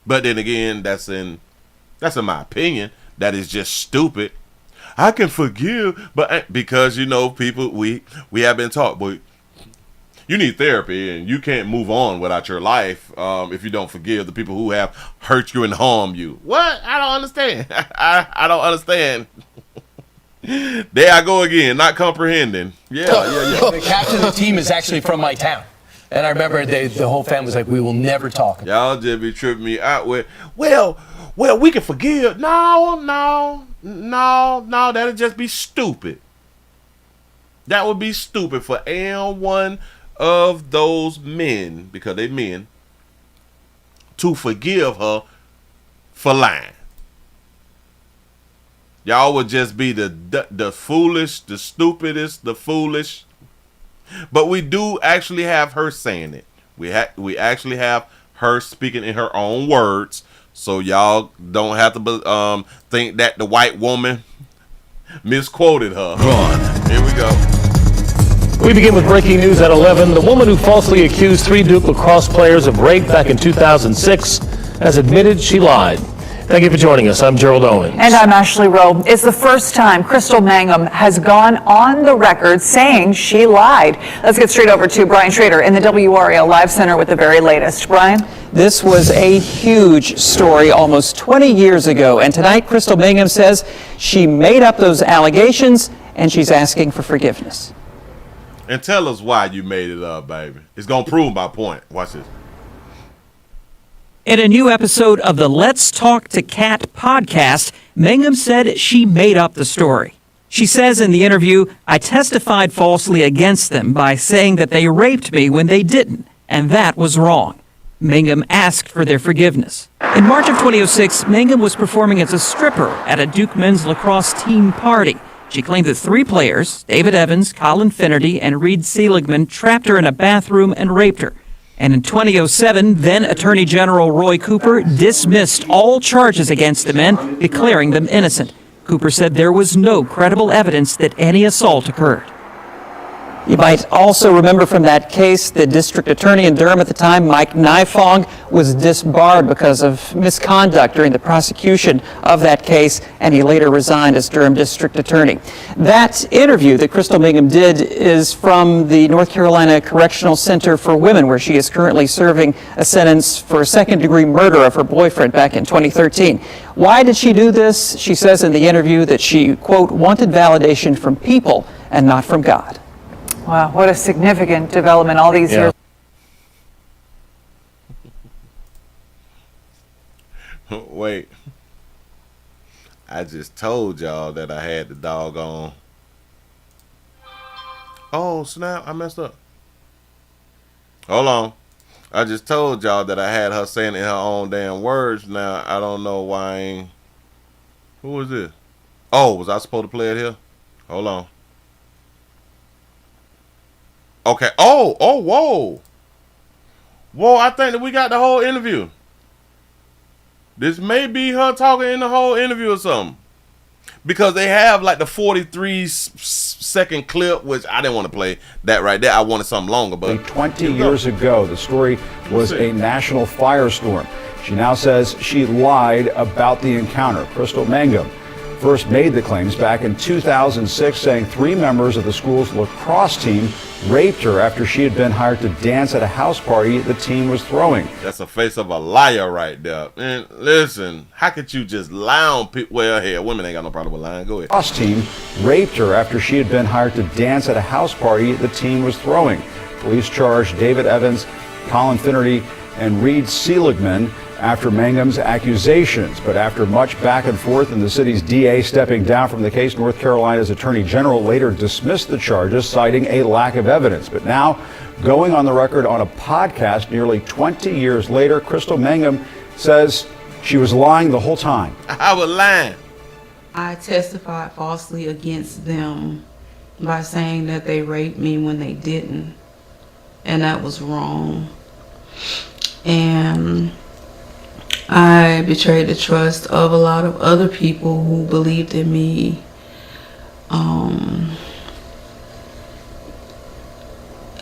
But then again, that's in my opinion. That is just stupid. I can forgive, but because people, we have been taught, but you need therapy and you can't move on without your life if you don't forgive the people who have hurt you and harmed you. What? I don't understand. I don't understand. There I go again, not comprehending. Yeah. The captain of the team is actually from my town. And I remember the whole family was like, we will never talk. Y'all just be tripping me out with, well, we can forgive. No, that'd just be stupid. That would be stupid for any one of those men, because they men, to forgive her for lying. Y'all would just be the foolish, the stupidest, the foolish. But we do actually have her saying it. We actually have her speaking in her own words. So y'all don't have to think that the white woman misquoted her. Here we go. We begin with breaking news at 11. The woman who falsely accused 3 Duke lacrosse players of rape back in 2006 has admitted she lied. Thank you for joining us. I'm Gerald Owens. And I'm Ashley Rowe. It's the first time Crystal Mangum has gone on the record saying she lied. Let's get straight over to Brian Schrader in the WRAL Live Center with the very latest. Brian? This was a huge story almost 20 years ago, and tonight Crystal Mangum says she made up those allegations and she's asking for forgiveness. And tell us why you made it up, baby. It's going to prove my point. Watch this. In a new episode of the Let's Talk to Kat podcast, Mangum said she made up the story. She says in the interview, I testified falsely against them by saying that they raped me when they didn't, and that was wrong. Mangum asked for their forgiveness. In March of 2006, Mangum was performing as a stripper at a Duke men's lacrosse team party. She claimed that 3 players, David Evans, Colin Finnerty, and Reed Seligman, trapped her in a bathroom and raped her. And in 2007, then Attorney General Roy Cooper dismissed all charges against the men, declaring them innocent. Cooper said there was no credible evidence that any assault occurred. You might also remember from that case the district attorney in Durham at the time, Mike Nifong, was disbarred because of misconduct during the prosecution of that case, and he later resigned as Durham district attorney. That interview that Crystal Mangum did is from the North Carolina Correctional Center for Women, where she is currently serving a sentence for second-degree murder of her boyfriend back in 2013. Why did she do this? She says in the interview that she, quote, wanted validation from people and not from God. Wow, what a significant development all these years. Wait. I just told y'all that I had the doggone. Oh, snap. I messed up. Hold on. I just told y'all that I had her saying in her own damn words. Now, I don't know why I ain't. Who was this? Oh, was I supposed to play it here? Hold on. Okay. Oh, whoa. Whoa, I think that we got the whole interview. This may be her talking in the whole interview or something. Because they have like the 43-second clip, which I didn't want to play that right there. I wanted something longer. But 20 years ago, the story was a national firestorm. She now says she lied about the encounter. Crystal Mangum first made the claims back in 2006, saying 3 members of the school's lacrosse team raped her after she had been hired to dance at a house party the team was throwing. That's a face of a liar right there. And listen, how could you just lie on people? Well, here, women ain't got no problem with lying. Go ahead. Lacrosse team raped her after she had been hired to dance at a house party the team was throwing. Police charged David Evans, Colin Finnerty, and Reed Seligman after Mangum's accusations. But after much back and forth and the city's DA stepping down from the case, North Carolina's Attorney General later dismissed the charges, citing a lack of evidence. But now, going on the record on a podcast nearly 20 years later, Crystal Mangum says she was lying the whole time. I was lying. I testified falsely against them by saying that they raped me when they didn't. And that was wrong. And I betrayed the trust of a lot of other people who believed in me.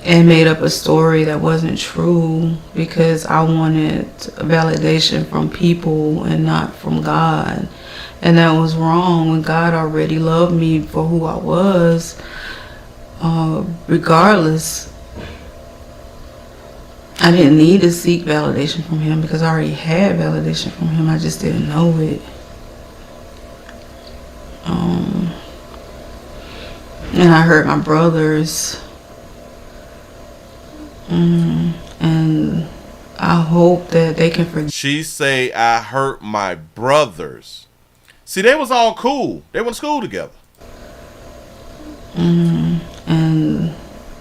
And made up a story that wasn't true because I wanted validation from people and not from God. And that was wrong when God already loved me for who I was, regardless. I didn't need to seek validation from him because I already had validation from him. I just didn't know it. And I hurt my brothers. And I hope that they can forgive. She say, I hurt my brothers. See, they was all cool. They went to school together. And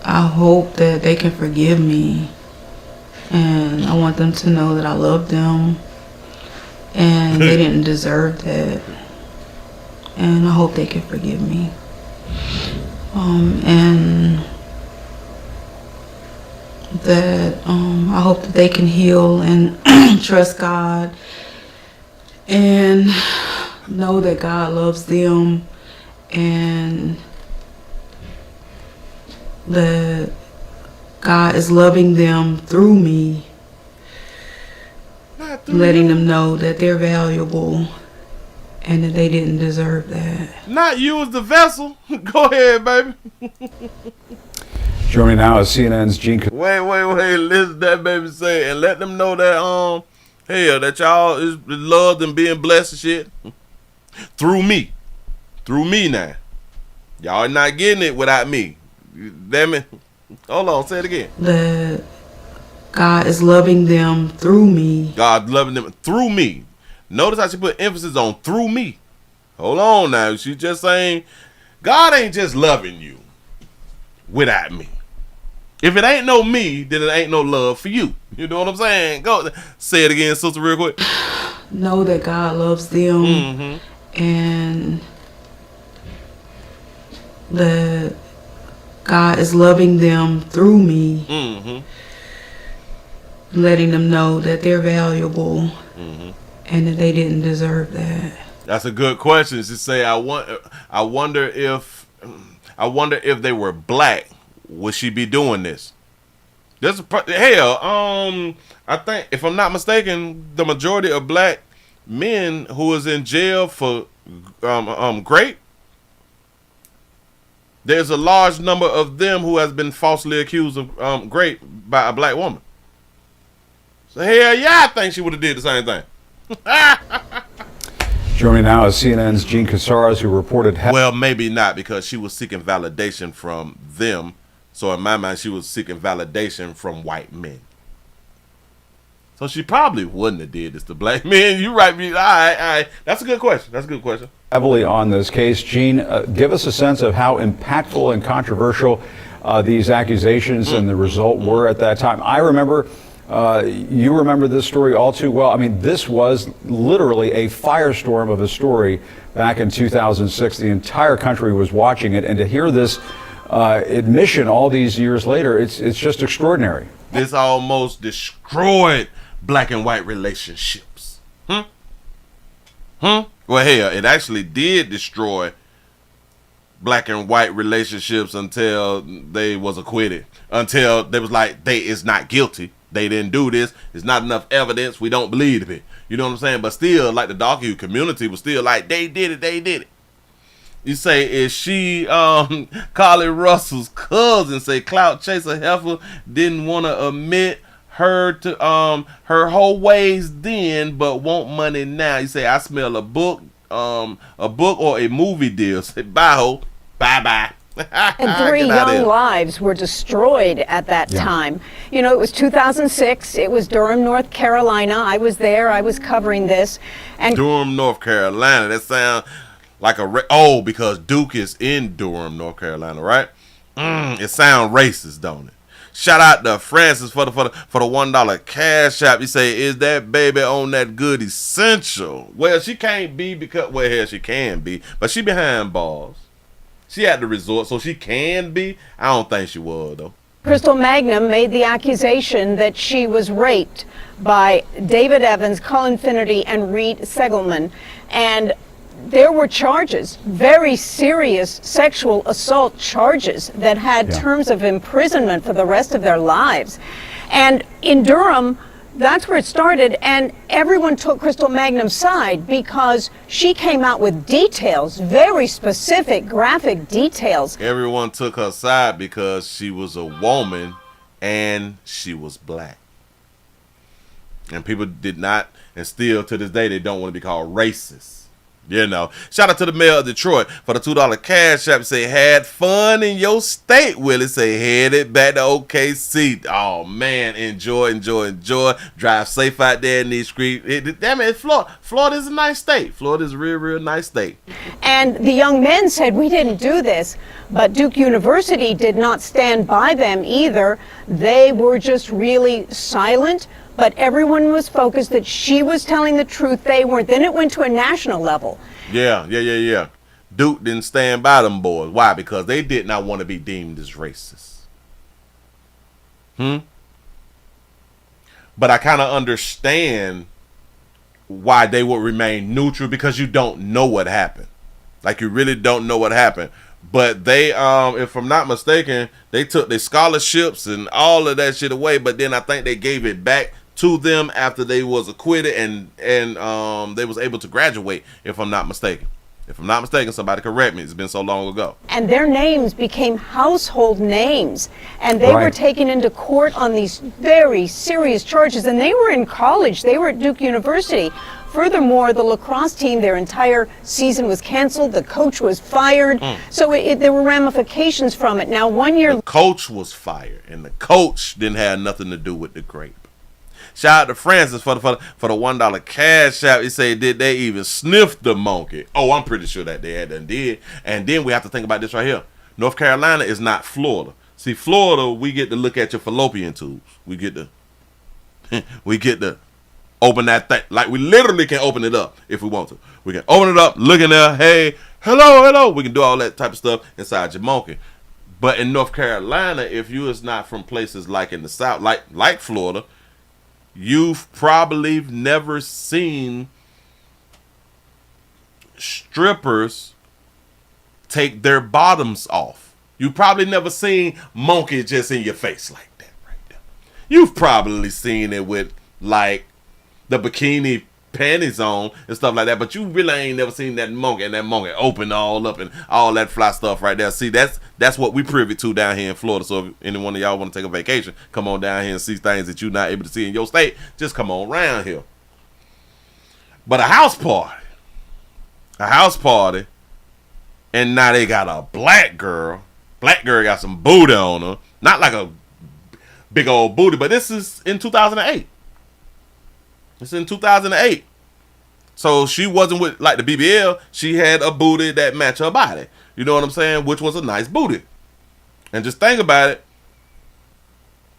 I hope that they can forgive me. And I want them to know that I love them. And they didn't deserve that. And I hope they can forgive me. And that I hope that they can heal and trust God and know that God loves them, and that God is loving them through me, letting them know that they're valuable and that they didn't deserve that. Not you as the vessel. Go ahead, baby. Joining now is CNN's Gene. Wait. Listen to that baby say, and let them know that hell, that y'all is loved and being blessed and shit through me. Through me now. Y'all not getting it without me. Damn it. Hold on, say it again. That God is loving them through me. God loving them through me. Notice how she put emphasis on through me. Hold on now. She's just saying God ain't just loving you without me. If it ain't no me, then it ain't no love for you. You know what I'm saying? Go say it again, sister, real quick. Know that God loves them, and that God is loving them through me, letting them know that they're valuable and that they didn't deserve that. That's a good question. She say, I wonder if they were black, would she be doing this? I think, if I'm not mistaken, the majority of black men who is in jail for rape, there's a large number of them who has been falsely accused of rape by a black woman. So hell yeah, I think she would have did the same thing. Joining now is CNN's Gene Casares, who reported. Well, maybe not, because she was seeking validation from them. So in my mind, she was seeking validation from white men. So she probably wouldn't have did this to black men. You right, all right. That's a good question. Heavily on this case. Gene, give us a sense of how impactful and controversial these accusations and the result were at that time. I remember, you remember this story all too well. I mean, this was literally a firestorm of a story back in 2006. The entire country was watching it, and to hear this admission all these years later, it's just extraordinary. This almost destroyed black and white relationships. Well, hell, it actually did destroy black and white relationships until they was acquitted. Until they was like, they is not guilty. They didn't do this. There's not enough evidence. We don't believe it. You know what I'm saying? But still, like, the dark-hue community was still like, they did it. You say, is she Carly Russell's cousin? Say Clout Chaser Heifer didn't want to admit her to her whole ways then, but want money now. You say, I smell a book or a movie deal. Say, bye ho, bye. And 3 young lives were destroyed at that time. You know, it was 2006. It was Durham, North Carolina. I was there. I was covering this. And Durham, North Carolina. That sounds like because Duke is in Durham, North Carolina, right? It sounds racist, don't it? Shout out to Francis for the $1 cash app. You say, is that baby on that good essential? Well, she can't be because, well, hell, she can be, but she behind bars. She at the resort, so she can be. I don't think she was, though. Crystal Magnum made the accusation that she was raped by David Evans, Colin Finnerty, and Reed Segelman. And there were charges, very serious sexual assault charges that had terms of imprisonment for the rest of their lives. And in Durham, that's where it started, and everyone took Crystal Magnum's side because she came out with details, very specific, graphic details. Everyone took her side because she was a woman and she was black. And people did not, and still to this day, they don't want to be called racist. You know, shout out to the mayor of Detroit for the $2 cash app. Say, had fun in your state, Willie. Say, headed back to OKC. Oh, man, enjoy. Drive safe out there in these streets. Damn it, Florida is a nice state. Florida is a real nice state. And the young men said, we didn't do this. But Duke University did not stand by them either. They were just really silent. But everyone was focused that she was telling the truth. They weren't. Then it went to a national level. Yeah. Duke didn't stand by them boys. Why? Because they did not want to be deemed as racist. But I kind of understand why they would remain neutral, because you don't know what happened. Like, you really don't know what happened. But they, if I'm not mistaken, they took their scholarships and all of that shit away. But then I think they gave it back to them after they was acquitted, and they was able to graduate, if I'm not mistaken. If I'm not mistaken, somebody correct me. It's been so long ago. And their names became household names. And they were taken into court on these very serious charges. And they were in college. They were at Duke University. Furthermore, the lacrosse team, their entire season was canceled. The coach was fired. So there were ramifications from it. Now, 1 year... The coach was fired, and the coach didn't have nothing to do with the grape. Shout out to Francis for the $1 cash out. He said, did they even sniff the monkey? Oh, I'm pretty sure that they had done did. And then we have to think about this right here. North Carolina is not Florida. See, Florida, we get to look at your fallopian tubes. We get to open that thing. Like, we literally can open it up if we want to. We can open it up, look in there, hey, hello. We can do all that type of stuff inside your monkey. But in North Carolina, if you is not from places like in the South, like Florida, you've probably never seen strippers take their bottoms off. You probably never seen monkey just in your face like that right there. You've probably seen it with like the bikini panties on and stuff like that, but you really ain't never seen that monkey and that monkey open all up and all that fly stuff right there. See, that's what we privy to down here in Florida. So if any one of y'all want to take a vacation, come on down here and see things that you're not able to see in your state, just come on around here. But a house party, and now they got a black girl got some booty on her, not like a big old booty, but this is in 2008. It's in 2008. So she wasn't with like the BBL. She had a booty that matched her body. You know what I'm saying? Which was a nice booty. And just think about it.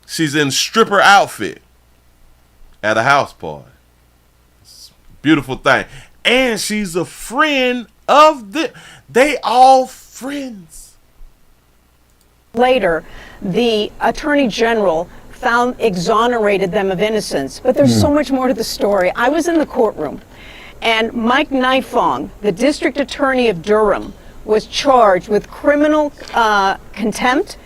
She's in stripper outfit at a house party. It's a beautiful thing. And she's a friend of they all friends. Later, the Attorney General exonerated them of innocence. But there's so much more to the story. I was in the courtroom, and Mike Nifong, the district attorney of Durham, was charged with criminal contempt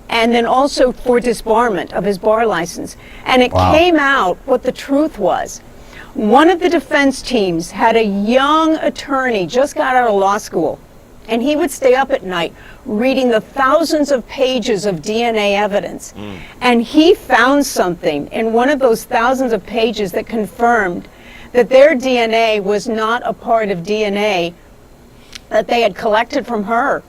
and then also for disbarment of his bar license. And it came out what the truth was. One of the defense teams had a young attorney, just got out of law school, and he would stay up at night reading the thousands of pages of DNA evidence. And he found something in one of those thousands of pages that confirmed that their DNA was not a part of DNA that they had collected from her.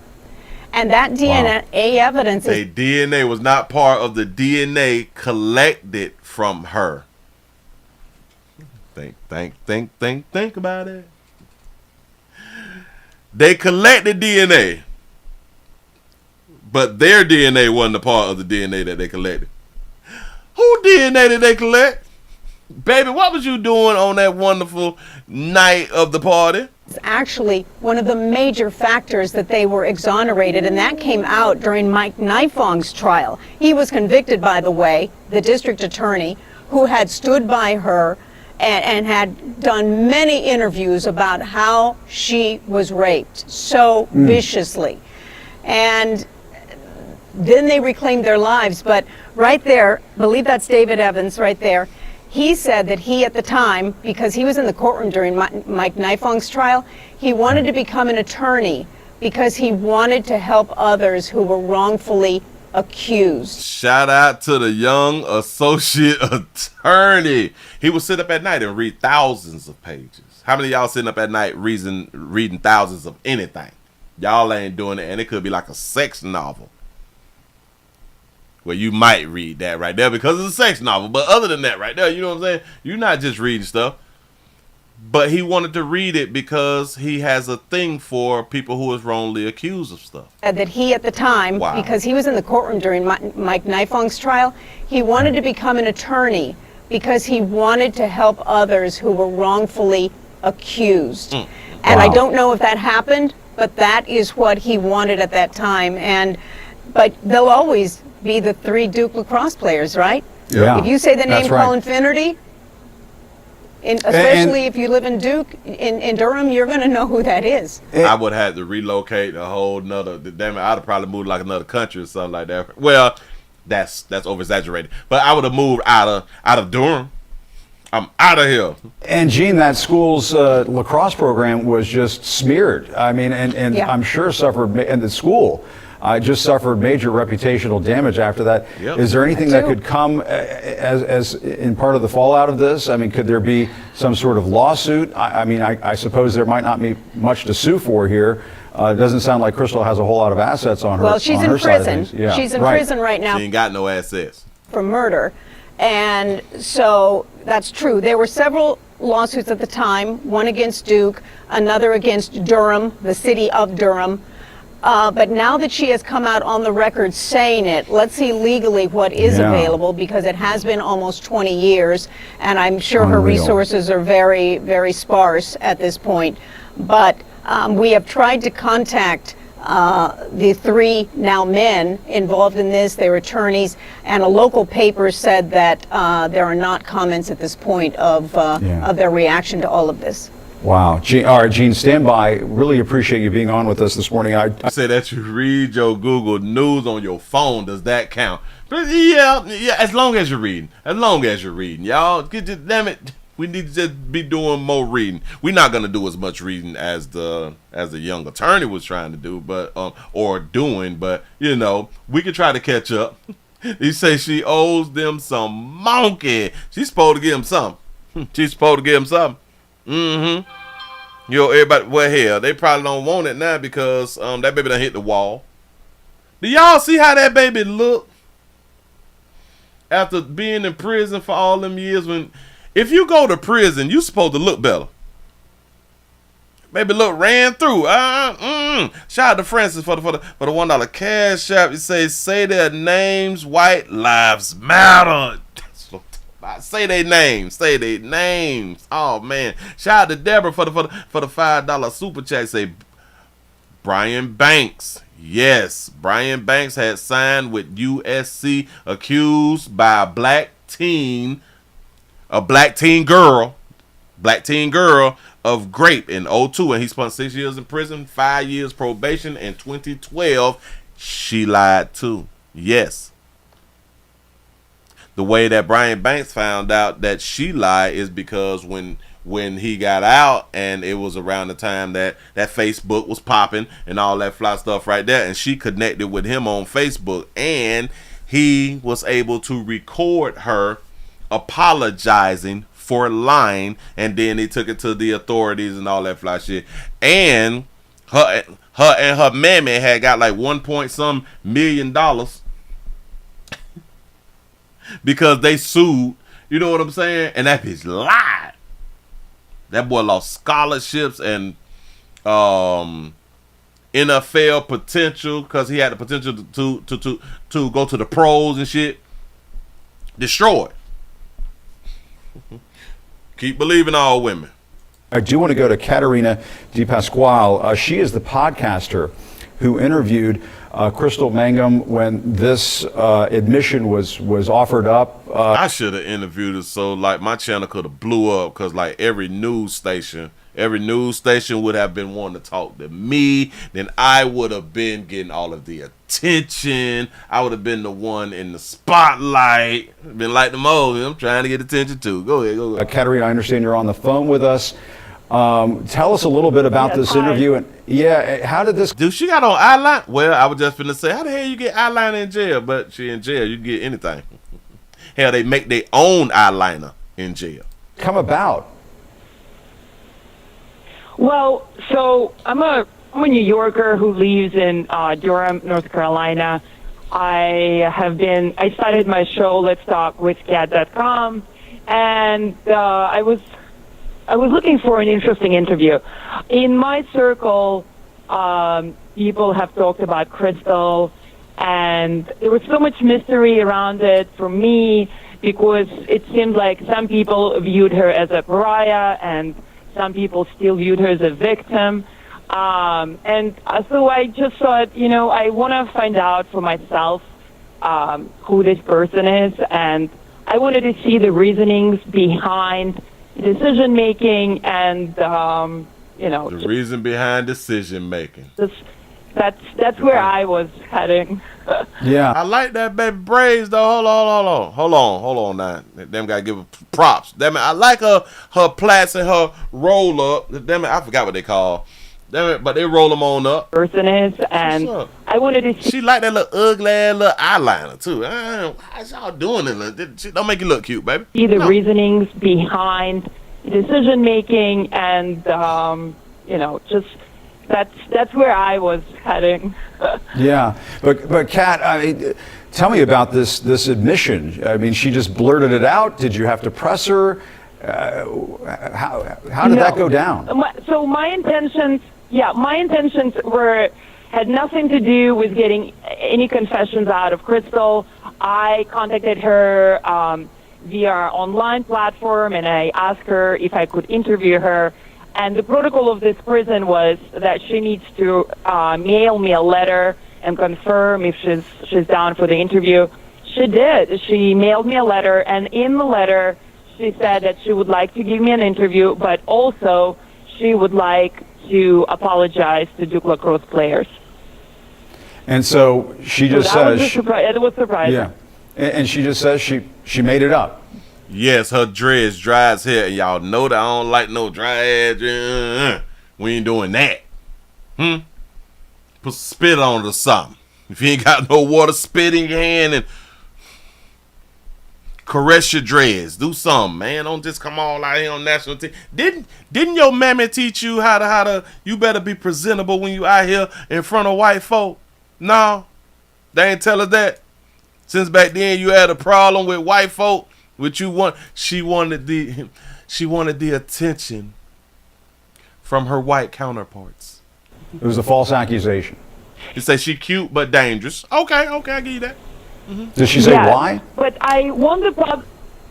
And that DNA evidence is... DNA was not part of the DNA collected from her. Think about it. They collected DNA, but their DNA wasn't a part of the DNA that they collected. Who DNA did they collect? Baby, what was you doing on that wonderful night of the party? It's actually one of the major factors that they were exonerated, and that came out during Mike Nifong's trial. He was convicted, by the way, the district attorney, who had stood by her and had done many interviews about how she was raped so viciously. And then they reclaimed their lives. But right there, I believe that's David Evans right there, he said that he, at the time, because he was in the courtroom during Mike Nifong's trial, he wanted to become an attorney because he wanted to help others who were wrongfully accused. Shout out to the young associate attorney. He would sit up at night and read thousands of pages. How many of y'all sitting up at night reading thousands of anything? Y'all ain't doing it, and it could be like a sex novel. Well, you might read that right there because it's a sex novel. But other than that right there, you know what I'm saying? You're not just reading stuff. But he wanted to read it because he has a thing for people who is wrongly accused of stuff. That he, at the time, because he was in the courtroom during Mike Nifong's trial, he wanted to become an attorney because he wanted to help others who were wrongfully accused. And I don't know if that happened, but that is what he wanted at that time. But they'll always be the three Duke lacrosse players, right? Yeah. If you say the name That's right. Colin Finnerty, especially if you live in Duke, in Durham, you're going to know who that is. I would have to relocate a whole nother. Damn it, I'd have probably moved like another country or something like that. Well, that's over exaggerated. But I would have moved out of Durham. I'm out of here. And Gene, that school's lacrosse program was just smeared. I mean, and Yeah. I'm sure and the school just suffered major reputational damage after that. Yep. Is there anything that could come as in part of the fallout of this? I mean, could there be some sort of lawsuit? I mean, I suppose there might not be much to sue for here. It doesn't sound like Crystal has a whole lot of assets on her. Well, she's on in her side of prison. things. Yeah. She's in Right. prison right now She ain't got no assets. for murder. And so that's true. There were several lawsuits at the time, one against Duke, another against Durham, the city of Durham. But now that she has come out on the record saying it, let's see legally what is Yeah. available, because it has been almost 20 years, and I'm sure her Unreal. resources are very, very sparse at this point. But we have tried to contact the three now men involved in this, their attorneys, and a local paper said that there are not comments at this point of their reaction to all of this. Wow. Gene, all right, Gene, stand by. Really appreciate you being on with us this morning. I say that you read your Google News on your phone. Does that count? But yeah. As long as you're reading. Y'all, damn it. We need to just be doing more reading. We're not gonna do as much reading as the young attorney was trying to do, but but you know, we could try to catch up. He say she owes them some monkey. She's supposed to give him something. Mm-hmm. Yo, everybody, well, hell, they probably don't want it now because that baby done hit the wall. Do y'all see how that baby look after being in prison for all them years? If you go to prison, you supposed to look better. Baby look ran through. Shout out to Francis for the $1 cash app. You say their names, white lives matter. Say their names. Oh man. Shout out to Deborah for the $5 super chat. Say Brian Banks. Yes, Brian Banks had signed with USC, accused by a black teen girl of rape in 2002, and he spent 6 years in prison, 5 years probation. In 2012, she lied too. Yes. The way that Brian Banks found out that she lied is because when he got out, and it was around the time that Facebook was popping and all that fly stuff right there, and she connected with him on Facebook, and he was able to record her apologizing for lying, and then he took it to the authorities and all that fly shit. And her and her mammy had got like $1 million because they sued. You know what I'm saying? And that bitch lied. That boy lost scholarships and NFL potential because he had the potential to go to the pros and shit. Destroyed. Keep believing all women. I do want to go to Katerina DePasquale. She is the podcaster who interviewed Crystal Mangum when this admission was offered up. I should have interviewed her so like my channel could have blew up because like every news station would have been wanting to talk to me. Then I would have been getting all of the attention. I would have been the one in the spotlight. Been like the most. I'm trying to get attention too. Go ahead. Katerina, I understand you're on the phone with us. Tell us a little bit about this interview. And how did this? Dude, she got on eyeliner. Well, I was just finna say, how the hell you get eyeliner in jail? But she in jail, you can get anything. Hell, they make their own eyeliner in jail. Come about? Well, so I'm a New Yorker who lives in Durham, North Carolina. I started my show, Let's Talk with Cat.com, and I was looking for an interesting interview. In my circle, people have talked about Crystal, and there was so much mystery around it for me because it seemed like some people viewed her as a pariah and some people still viewed her as a victim. And so I just thought, I want to find out for myself who this person is, and I wanted to see the reasonings behind decision making and The reason behind decision making. that's where I was heading. Yeah. I like that baby braids though. Hold on now. Them gotta give her props. Damn it, I like her plaits and her roll up. Damn it, I forgot what they call. Damn it, but they roll them on up. Person is, and I wanted to see. She like that little ugly ass little eyeliner too. How's y'all doing it? She don't make you look cute, baby. See the reasonings behind decision making, and just that's where I was heading. Yeah, but Kat, I mean, tell me about this admission. I mean, she just blurted it out. Did you have to press her? How did that go down? So my intentions had nothing to do with getting any confessions out of Crystal. I contacted her via our online platform, and I asked her if I could interview her. And the protocol of this prison was that she needs to mail me a letter and confirm if she's down for the interview. She did. She mailed me a letter, and in the letter, she said that she would like to give me an interview, but also she would like to apologize to Duke Lacrosse players. And so she just says... It was surprising. Yeah. And she just says she made it up. Yes, her dreads dry as hair, and y'all know that I don't like no dry ass. We ain't doing that. Put spit on it or something. If you ain't got no water, spit in your hand and caress your dreads. Do something, man. Don't just come all out here on national TV. Didn't your mammy teach you how to you better be presentable when you out here in front of white folk? No, they ain't tell us that. Since back then you had a problem with white folk. She wanted the attention from her white counterparts. It was a false accusation. You say she cute but dangerous. Okay, I give you that. Did she say why? But I want the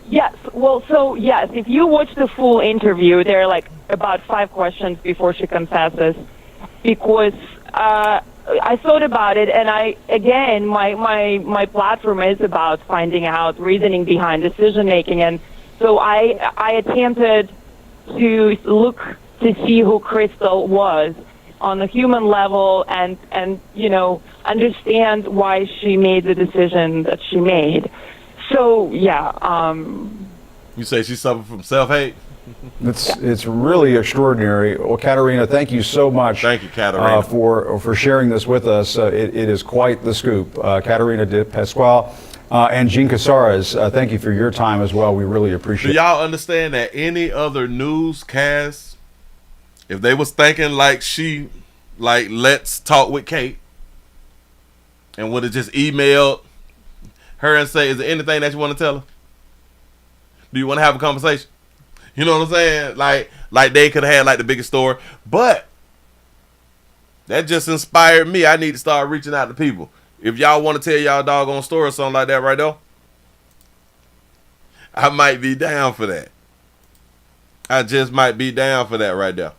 yes. Well, so yes, if you watch the full interview, there are like about 5 questions before she confesses, because I thought about it, and my platform is about finding out reasoning behind decision making, and so I attempted to look to see who Crystal was on a human level, and understand why she made the decision that she made. So yeah. You say she suffered from self-hate? It's really extraordinary. Well, Katerina, thank you so much. Thank you, Katerina, for sharing this with us. It is quite the scoop. Katerina de Pasquale and Jean Casares, thank you for your time as well. We really appreciate it. Do y'all understand that any other newscast, if they was thinking like let's talk with Kate, and would have just emailed her and say, is there anything that you want to tell her? Do you want to have a conversation? You know what I'm saying? Like they could have had like the biggest story, but that just inspired me. I need to start reaching out to people. If y'all want to tell y'all doggone story or something like that right there, I might be down for that. I just might be down for that right there.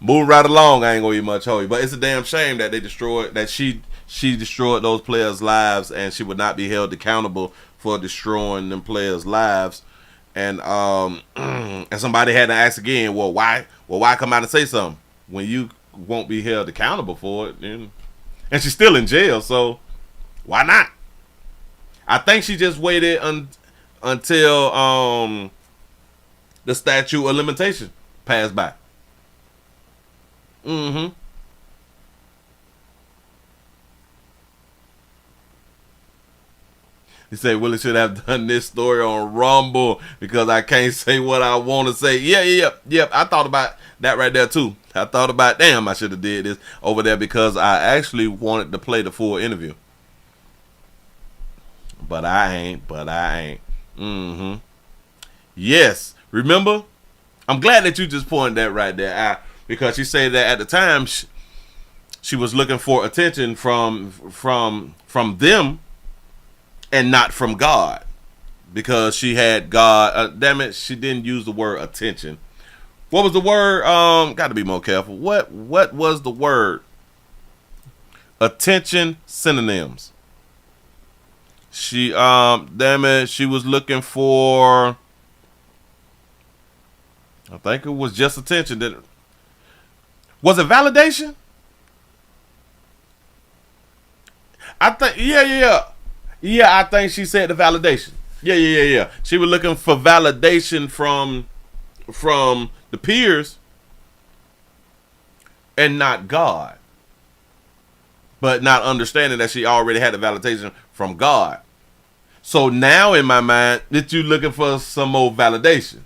Moving right along, I ain't gonna eat much holy, but it's a damn shame that she destroyed those players' lives, and she would not be held accountable for destroying them players' lives. And and somebody had to ask again, well, why come out and say something when you won't be held accountable for it? And she's still in jail, so why not? I think she just waited until the statute of limitation passed by. He said Willie should have done this story on Rumble because I can't say what I want to say. Yep. I thought about that right there too. I thought about, damn, I should have did this over there because I actually wanted to play the full interview. But I ain't. Yes. Remember? I'm glad that you just pointed that right there out, because she said that at the time she was looking for attention from them and not from God, because she had God. Damn it, she didn't use the word attention. What was the word? Got to be more careful. What was the word? Attention synonyms. She damn it, she was looking for, I think it was just attention. Was it validation? I think yeah, I think she said the validation. Yeah. She was looking for validation from the peers and not God. But not understanding that she already had the validation from God. So now in my mind, that you looking for some more validation.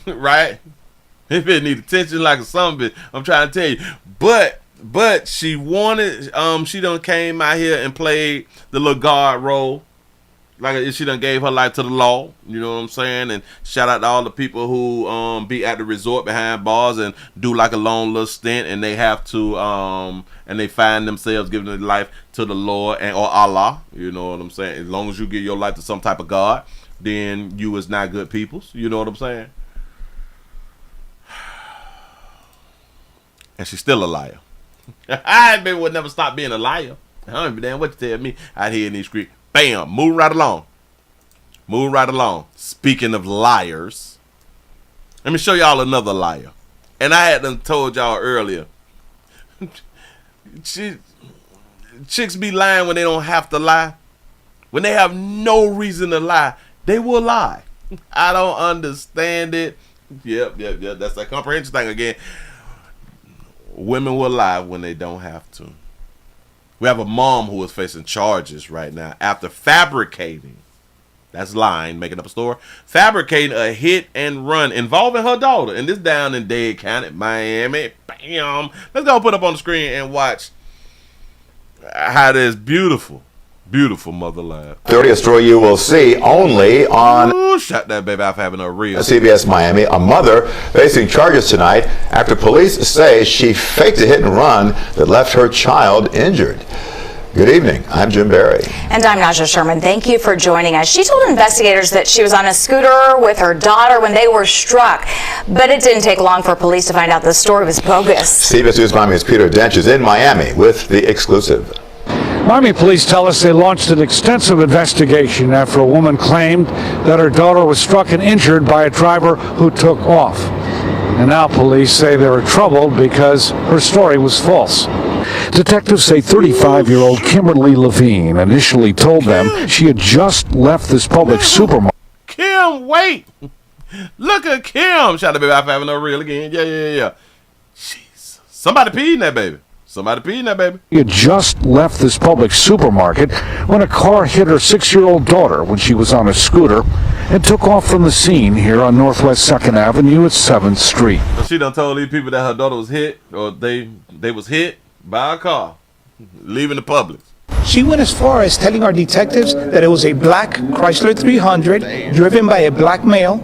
Right? If it need attention like a son bitch, I'm trying to tell you. But she wanted, she done came out here and played the little guard role. Like she done gave her life to the law, you know what I'm saying? And shout out to all the people who be at the resort behind bars and do like a long little stint, and they have to and they find themselves giving their life to the Lord and or Allah, you know what I'm saying? As long as you give your life to some type of God, then you is not good peoples, you know what I'm saying? And she's still a liar. I baby would never stop being a liar. I don't give a damn what you tell me out here in these streets. Bam, moving right along. Speaking of liars, let me show y'all another liar. And I had done told y'all earlier. Chicks be lying when they don't have to lie. When they have no reason to lie, they will lie. I don't understand it. Yep. That's that comprehension thing again. Women will lie when they don't have to. We have a mom who is facing charges right now after fabricating, that's lying, making up a story, fabricating a hit and run involving her daughter. And this down in Dade County, Miami. Bam. Let's go put up on the screen and watch how this beautiful mother live. 30th story you will see only on shut that baby off having a real CBS Miami. A mother facing charges tonight after police say she faked a hit and run that left her child injured. Good evening. I'm Jim Barry. And I'm Naja Sherman. Thank you for joining us. She told investigators that she was on a scooter with her daughter when they were struck. But it didn't take long for police to find out the story was bogus. CBS News Miami's Peter Dench is in Miami with the exclusive. Miami police tell us they launched an extensive investigation after a woman claimed that her daughter was struck and injured by a driver who took off. And now police say they were troubled because her story was false. Detectives say 35-year-old Kimberly Levine initially told them she had just left this public supermarket. Kim, wait! Look at Kim! Shout out to baby for having her reel again. Yeah. Jeez. Somebody peed in that baby. She had just left this public supermarket when a car hit her 6-year-old daughter when she was on a scooter and took off from the scene here on Northwest 2nd Avenue at 7th Street. So she done told these people that her daughter was hit, or they was hit by a car, leaving the public. She went as far as telling our detectives that it was a black Chrysler 300 driven by a black male.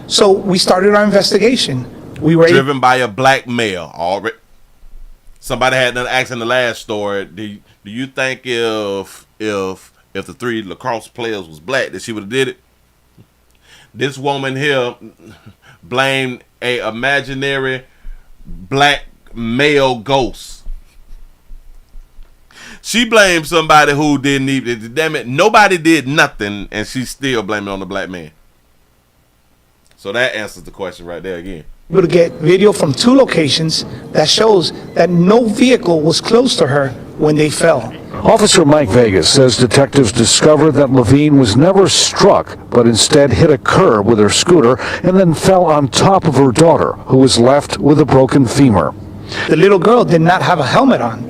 So we started our investigation. We were driven by a black male. Already. Somebody had done asked in the last story. Do you think if the 3 lacrosse players was black that she would have did it? This woman here blamed a imaginary black male ghost. She blamed somebody who didn't even. Damn it, nobody did nothing, and she's still blaming on the black man. So that answers the question right there again. able to get video from 2 locations that shows that no vehicle was close to her when they fell. Officer Mike Vegas says detectives discovered that Levine was never struck, but instead hit a curb with her scooter and then fell on top of her daughter, who was left with a broken femur. The little girl did not have a helmet on,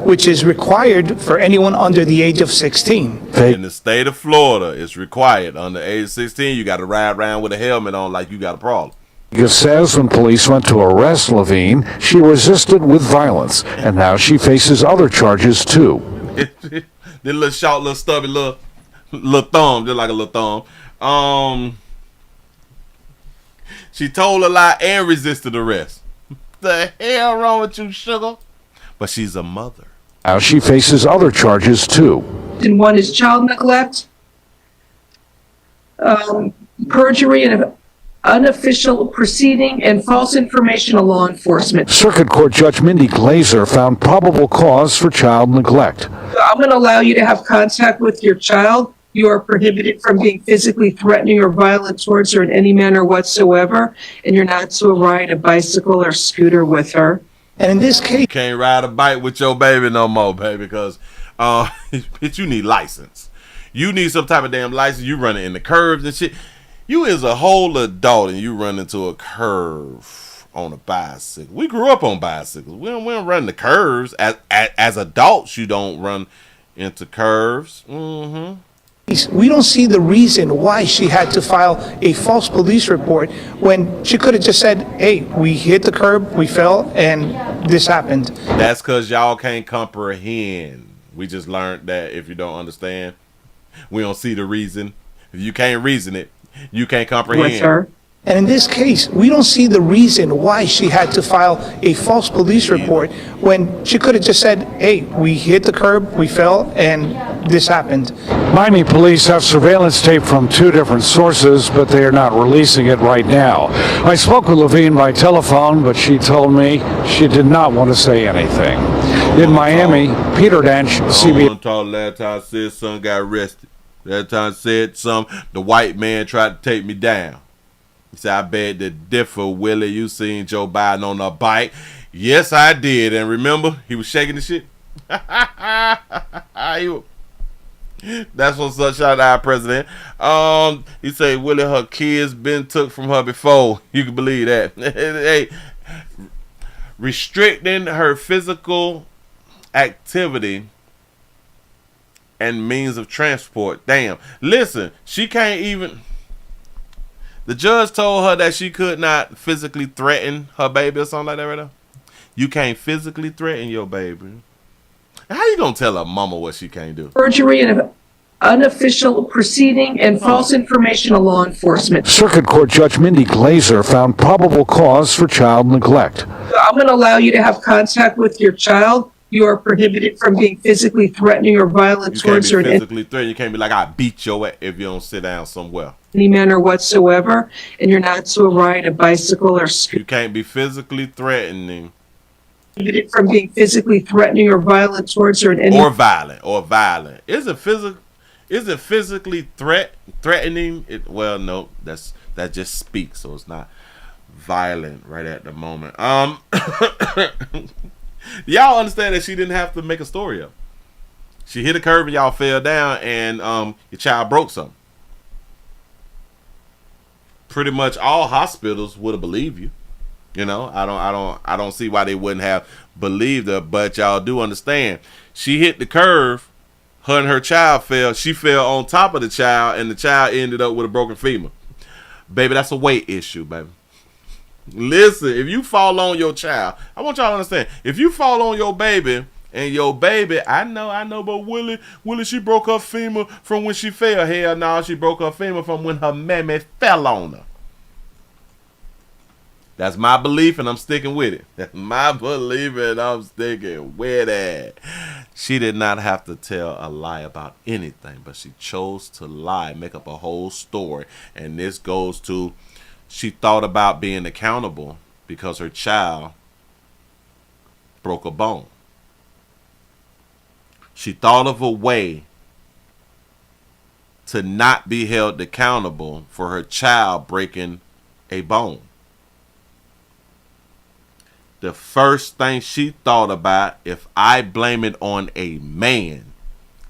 which is required for anyone under the age of 16. In the state of Florida, it's required. Under age of 16, you got to ride around with a helmet on like you got a problem. Vegas says when police went to arrest Levine, she resisted with violence, and now she faces other charges too. The little short, little stubby, little thumb, just like a little thumb. She told a lie and resisted arrest. The hell wrong with you, sugar? But she's a mother. Now she faces other charges too. And one is child neglect, perjury, and unofficial proceeding and false information to law enforcement. Circuit Court Judge Mindy Glazer found probable cause for child neglect. I'm going to allow you to have contact with your child. You are prohibited from being physically threatening or violent towards her in any manner whatsoever, and you're not to ride a bicycle or scooter with her. And in this case, you can't ride a bike with your baby no more, baby, because bitch, you need license. You need some type of damn license. You running in the curves and shit. You is a whole adult and you run into a curve on a bicycle. We grew up on bicycles. We don't run the curves. As adults, you don't run into curves. we don't see the reason why she had to file a false police report when she could have just said, hey, we hit the curb, we fell, and this happened. That's because y'all can't comprehend. We just learned that if you don't understand, we don't see the reason. If you can't reason it, you can't comprehend. With her. And in this case, we don't see the reason why she had to file a false police report when she could have just said, hey, we hit the curb, we fell, and this happened. Miami police have surveillance tape from 2 different sources, but they are not releasing it right now. I spoke with Levine by telephone, but she told me she did not want to say anything. In Miami, Peter Danch, CBS. Last time I said son got arrested. Last time I said the white man tried to take me down. He said, I beg to differ, Willie. You seen Joe Biden on a bike? Yes, I did. And remember, he was shaking the shit. That's what's up, shout out our president. He said, Willie, her kids been took from her before. You can believe that. Hey, restricting her physical activity and means of transport. Damn. Listen, she can't even... The judge told her that she could not physically threaten her baby or something like that right now. You can't physically threaten your baby. How you gonna tell her mama what she can't do? Perjury and unofficial proceeding and false information to law enforcement. Circuit Court Judge Mindy Glazer found probable cause for child neglect. I'm going to allow you to have contact with your child. You are prohibited from being physically threatening or violent towards her You can't be in physically threatened. You can't be like, I beat your ass if you don't sit down somewhere. any manner whatsoever, and you're not to ride a bicycle or scooter. You can't be physically threatening. Prohibited from being physically threatening or violent towards her in any Or violent. Is it physically threatening? Well, no, that just speaks, so it's not violent right at the moment. Y'all understand that she didn't have to make a story up. She hit a curve and y'all fell down, and your child broke something. Pretty much all hospitals would have believed you. You know, I don't see why they wouldn't have believed her, but y'all do understand. She hit the curve. Her and her child fell. She fell on top of the child, and the child ended up with a broken femur. Baby, that's a weight issue, baby. Listen, if you fall on your child, I want y'all to understand. If you fall on your baby, and your baby, I know, but Willie, she broke her femur from when she fell. Hell no, she broke her femur from when her mammy fell on her. That's my belief, and I'm sticking with it. That's my belief, and I'm sticking with it. She did not have to tell a lie about anything, but she chose to lie, make up a whole story. And this goes to, she thought about being accountable because her child broke a bone. She thought of a way to not be held accountable for her child breaking a bone. The first thing she thought about, if I blame it on a man,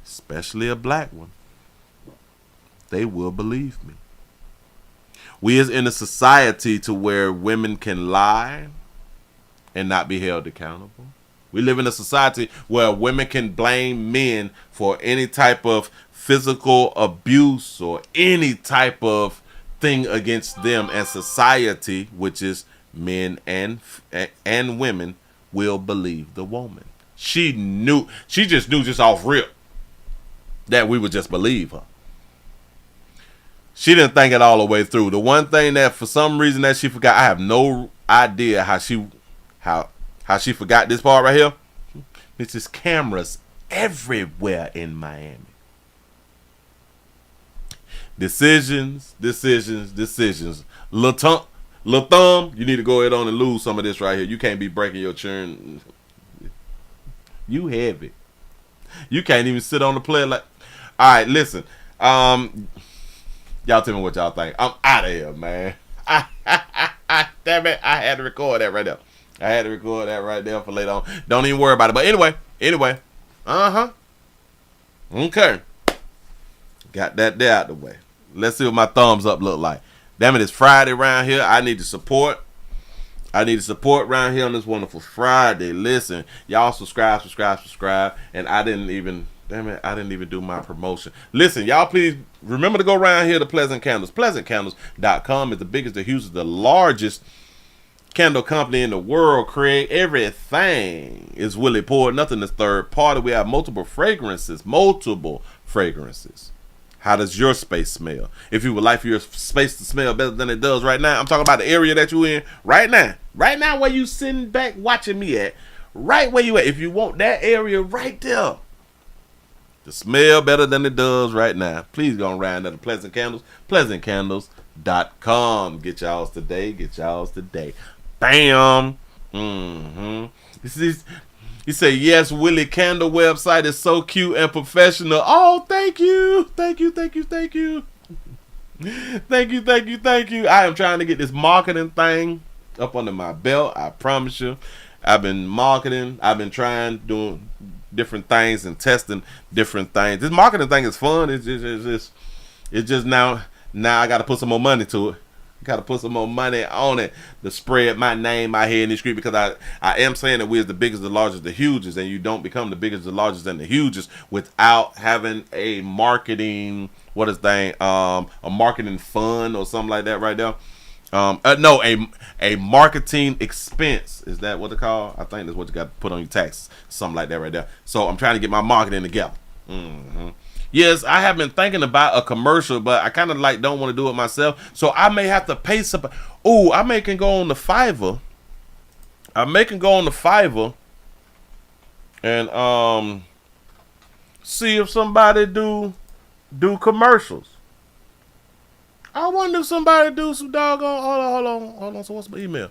especially a black one, they will believe me. We is in a society to where women can lie and not be held accountable. We live in a society where women can blame men for any type of physical abuse or any type of thing against them, and society, which is men and women, will believe the woman. She just knew off rip that we would just believe her. She didn't think it all the way through. The one thing that for some reason that she forgot, I have no idea how she forgot this part right here. It's just cameras everywhere in Miami. Decisions. Lil Thumb, you need to go ahead on and lose some of this right here. You can't be breaking your churn. You heavy. You can't even sit on the player like. All right, listen. Y'all tell me what y'all think. I'm out of here, man. Damn it, I had to record that right there. For later on. Don't even worry about it. But anyway. Okay. Got that there out the way. Let's see what my thumbs up look like. Damn it, it's Friday around here. I need the support. Around here on this wonderful Friday. Listen, y'all subscribe. And I didn't even do my promotion. Listen, y'all please remember to go around here to Pleasant Candles. PleasantCandles.com is the biggest, the hugest, the largest candle company in the world. Create everything is Willie poured. Nothing is third party. We have multiple fragrances. How does your space smell? If you would like for your space to smell better than it does right now, I'm talking about the area that you're in right now where you sitting back watching me at, right where you at. If you want that area right there to smell better than it does right now, please go around to the Pleasant Candles, PleasantCandles.com. Get y'all's today. Bam. He said, yes, Willie Candle website is so cute and professional. Oh, thank you. Thank you. I am trying to get this marketing thing up under my belt. I promise you. I've been marketing. I've been doing different things and testing different things. This marketing thing is fun. It's just now I got to put some more money to it. Got to put some more money on it to spread my name out here in the street, because I am saying that we're the biggest, the largest, the hugest, and you don't become the biggest, the largest, and the hugest without having a marketing, a marketing fund or something like that right there. No, a marketing expense. Is that what they call? I think that's what you got to put on your taxes, something like that right there. So I'm trying to get my marketing together. Yes, I have been thinking about a commercial, but I kind of don't want to do it myself. So I may have to pay somebody. Oh, I may can go on the Fiverr. And see if somebody do commercials. I wonder if somebody do some doggone. Hold on. So what's my email?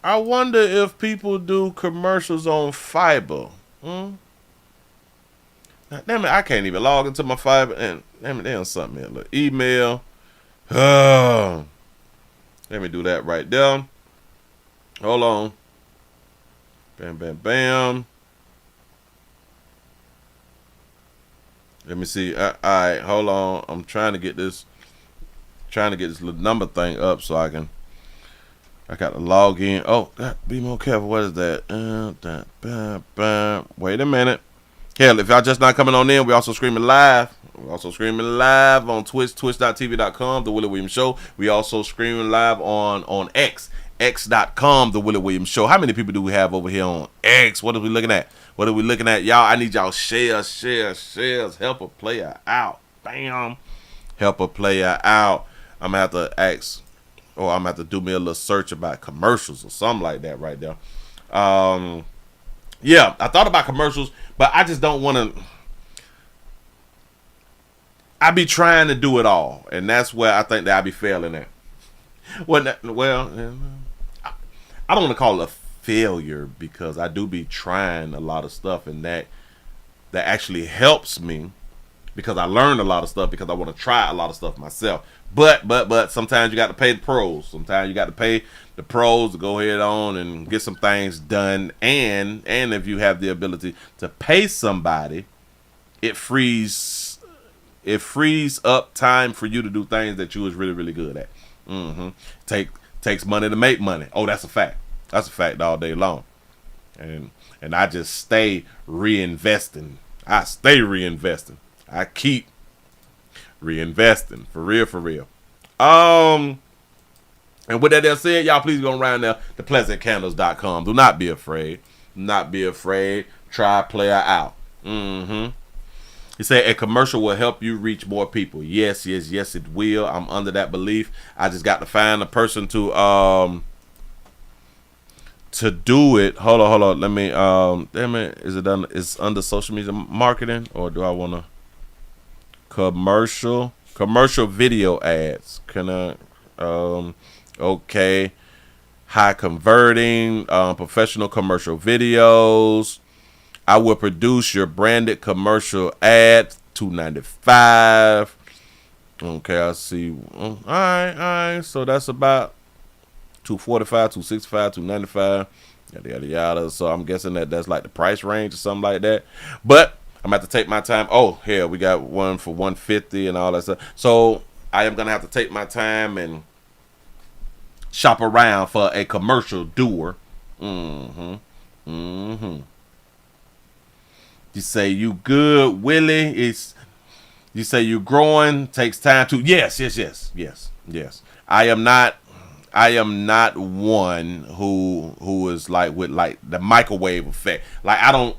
I wonder if people do commercials on Fiverr. Damn it, I can't even log into my Fiverr, and damn it, there's something here. Look, email. Let me do that right there. Hold on. Bam. Let me see. All right, hold on. I'm trying to get this little number thing up so I got to log in. Oh, be more careful. What is that? Wait a minute. Hell, if y'all just not coming on in, we also streaming live. On Twitch, twitch.tv.com, The Willie Williams Show. We also streaming live on X, x.com, The Willie Williams Show. How many people do we have over here on X? What are we looking at? Y'all, I need y'all shares. Help a player out. Bam. Help a player out. I'm going to have to ask, or I'm going to have to do me a little search about commercials or something like that right there. Yeah, I thought about commercials, but I just don't want to. I be trying to do it all, and that's where I think that I be failing at. Well, I don't want to call it a failure, because I do be trying a lot of stuff, and that actually helps me, because I learned a lot of stuff, because I want to try a lot of stuff myself. But sometimes you got to pay the pros. Sometimes you got to pay the pros to go ahead on and get some things done. And if you have the ability to pay somebody, it frees up time for you to do things that you was really, really good at. Takes money to make money. Oh, that's a fact. That's a fact all day long. And I just stay reinvesting. I keep reinvesting for real. And with that said, y'all please go around there to PleasantCandles.com. Do not be afraid. Try player out. He said a commercial will help you reach more people. Yes, it will. I'm under that belief. I just got to find a person to do it. Hold on. Let me damn it. Is it done? It's under social media marketing, or do I want to commercial? Commercial video ads. Can I? Okay. High converting, professional commercial videos. I will produce your branded commercial ad. $295. Okay, I see. All right. So that's about $245, $265, $295. Yada yada yada. So I'm guessing that's like the price range or something like that. But I'm gonna have to take my time. Oh, here we got one for $150 and all that stuff. So I am gonna have to take my time and shop around for a commercial doer. You say you good, Willie? You say you growing, takes time to. Yes. I am not one who is like with like the microwave effect. Like I don't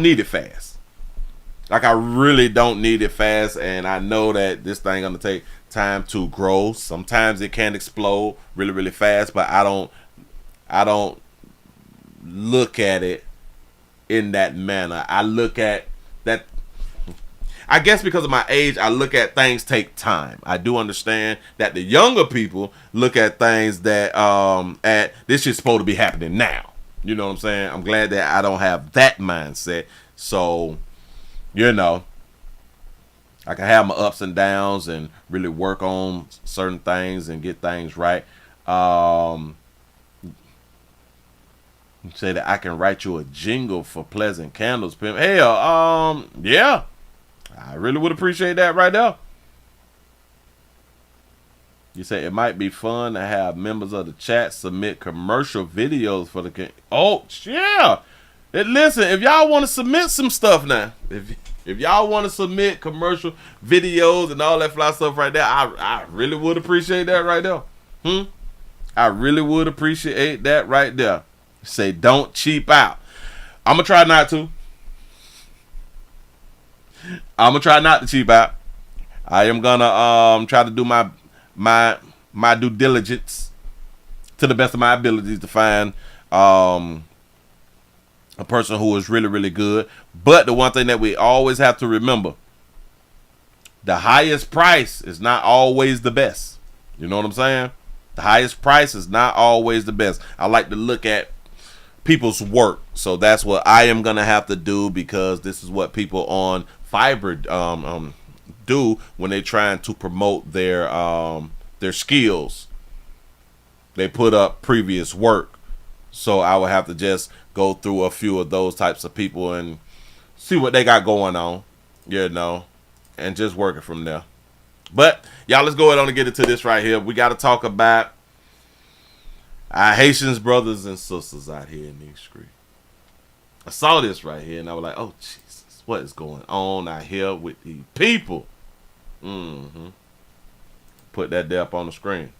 need it fast. Like I really don't need it fast, and I know that this thing gonna take time to grow. Sometimes it can explode really, really fast, but I don't look at it in that manner. I look at that. I guess because of my age, I look at things take time. I do understand that the younger people look at things that this shit's supposed to be happening now. You know what I'm saying? I'm glad that I don't have that mindset. So, you know, I can have my ups and downs and really work on certain things and get things right. Say that I can write you a jingle for Pleasant Candles, pimp. Hell, yeah. I really would appreciate that right there. You say it might be fun to have members of the chat submit commercial videos for the. Oh yeah, listen. If y'all want to submit some stuff now, if y'all want to submit commercial videos and all that fly stuff right there, I really would appreciate that right there. I really would appreciate that right there. Say don't cheap out. I'm gonna try not to. I'm gonna try not to cheap out. I am gonna try to do my due diligence to the best of my abilities to find a person who is really, really good. But the one thing that we always have to remember, the highest price is not always the best. You know what I'm saying? The highest price is not always the best. I like to look at people's work. So that's what I am gonna have to do, because this is what people on Fiverr do when they're trying to promote their skills. They put up previous work. So I would have to just go through a few of those types of people and see what they got going on, you know, and just work it from there. But y'all, let's go ahead on and get into this right here. We got to talk about our Haitians brothers and sisters out here in these streets. I saw this right here and I was like, oh Jesus, what is going on out here with these people? Put that there up on the screen.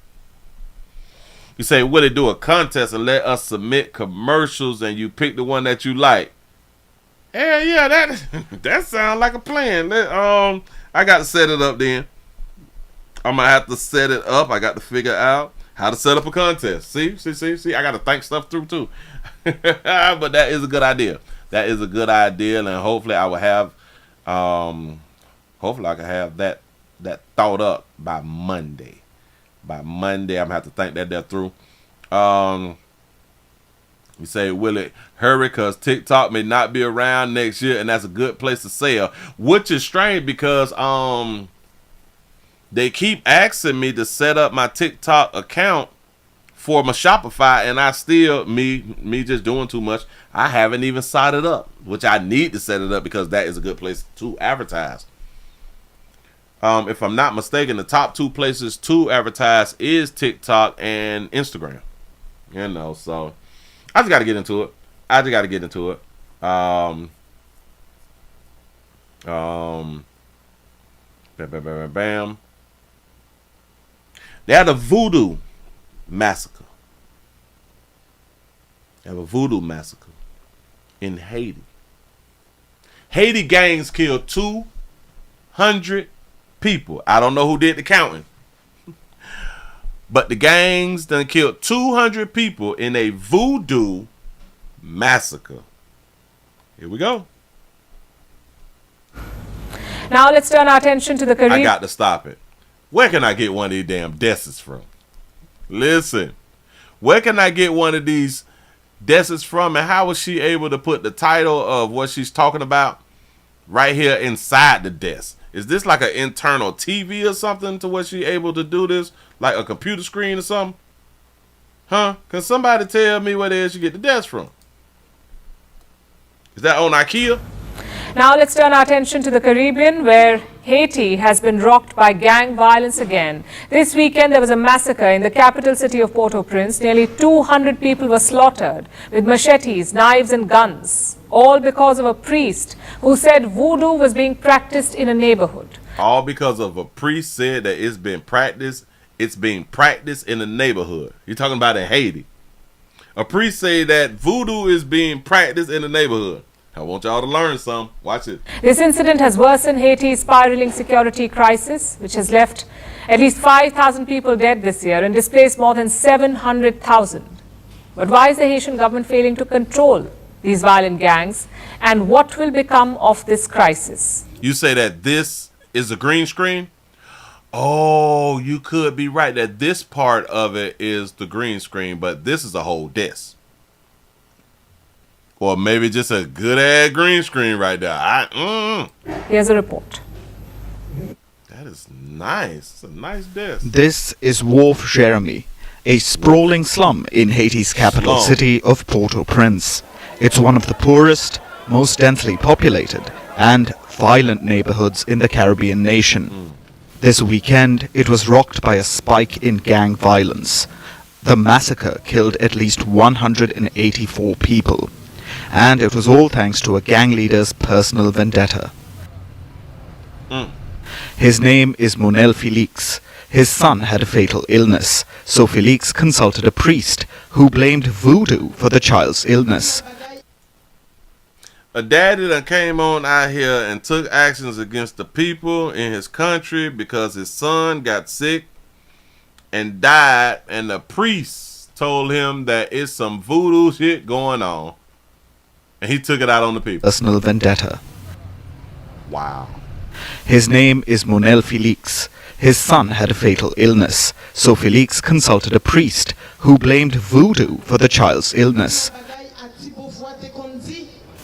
You say, will they do a contest and let us submit commercials and you pick the one that you like? Hell yeah, that sounds like a plan. I got to set it up then. I'm going to have to set it up. I got to figure out how to set up a contest. See, I got to think stuff through too. But that is a good idea. That is a good idea, and hopefully I will have, hopefully I can have that thought up by Monday. By Monday, I'm gonna have to think that through. You say, will it hurry? Because TikTok may not be around next year, and that's a good place to sell. Which is strange because they keep asking me to set up my TikTok account for my Shopify, and I still, me just doing too much, I haven't even set it up, which I need to set it up because that is a good place to advertise. If I'm not mistaken, the top two places to advertise is TikTok and Instagram. You know, so I just got to get into it. Bam. They had a voodoo massacre. They have a voodoo massacre in Haiti. Haiti gangs killed 200 people. I don't know who did the counting, but the gangs done killed 200 people in a voodoo massacre. Here we go. Now let's turn our attention to the Caribbean. I got to stop it. Where can I get one of these damn desks from? Listen, where can I get one of these desks from, and how was she able to put the title of what she's talking about right here inside the desk? Is this like an internal TV or something to where she able to do this? Like a computer screen or something? Huh? Can somebody tell me where it is you get the desk from? Is that on IKEA? Now let's turn our attention to the Caribbean, where Haiti has been rocked by gang violence again. This weekend there was a massacre in the capital city of Port-au-Prince. Nearly 200 people were slaughtered with machetes, knives and guns, all because of a priest who said voodoo was being practiced in a neighborhood. All because of a priest said that it's being practiced in the neighborhood. You're talking about in Haiti. A priest said that voodoo is being practiced in the neighborhood. I want y'all to learn something. Watch it. This incident has worsened Haiti's spiraling security crisis, which has left at least 5,000 people dead this year and displaced more than 700,000. But why is the Haitian government failing to control these violent gangs, and what will become of this crisis? You say that this is a green screen? Oh, you could be right that this part of it is the green screen, but this is a whole desk. Or maybe just a good ass green screen right there. Here's a report. That is nice. It's a nice desk. This is Wharf Jeremy, a sprawling slum in Haiti's capital city of Port-au-Prince. It's one of the poorest, most densely populated, and violent neighborhoods in the Caribbean nation. This weekend, it was rocked by a spike in gang violence. The massacre killed at least 184 people. And it was all thanks to a gang leader's personal vendetta. His name is Monel Felix. His son had a fatal illness, so Felix consulted a priest who blamed voodoo for the child's illness. A daddy that came on out here and took actions against the people in his country because his son got sick and died, and the priest told him that it's some voodoo shit going on. And he took it out on the people. Personal vendetta. Wow. His name is Monel Felix. His son had a fatal illness, so Felix consulted a priest who blamed voodoo for the child's illness.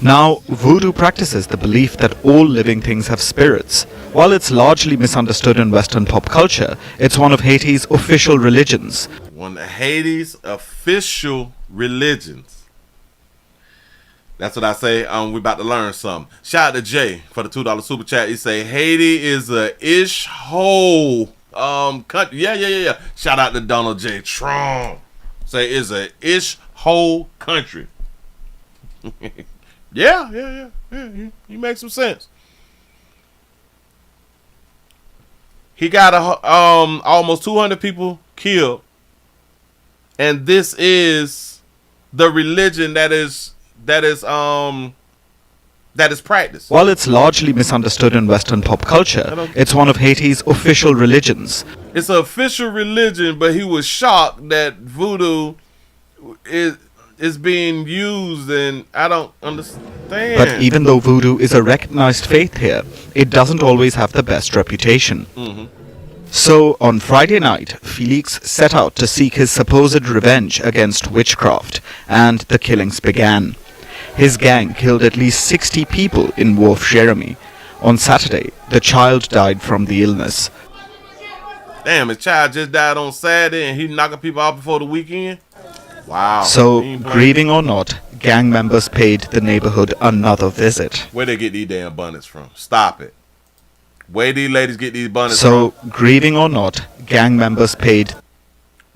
Now, voodoo practices the belief that all living things have spirits. While it's largely misunderstood in Western pop culture, it's one of Haiti's official religions. One of Haiti's official religions. That's what I say. We about to learn something. Shout out to Jay for the $2 super chat. He say Haiti is a ish hole country. Yeah. Shout out to Donald J. Trump. Say it's a ish hole country. Yeah. You make some sense. He got almost 200 people killed, and this is the religion that is practiced. While it's largely misunderstood in Western pop culture, it's one of Haiti's official religions. It's an official religion, but he was shocked that voodoo is being used, and I don't understand. But even though voodoo is a recognized faith here, it doesn't always have the best reputation. So, on Friday night, Felix set out to seek his supposed revenge against witchcraft, and the killings began. His gang killed at least 60 people in Wharf Jeremy. On Saturday, the child died from the illness. Damn, his child just died on Saturday and he knocking people out before the weekend? Wow. So, grieving or not, gang members paid the neighborhood another visit. Where they get these damn bonnets from? Stop it. Where these ladies get these bonnets from? So, grieving or not, gang members paid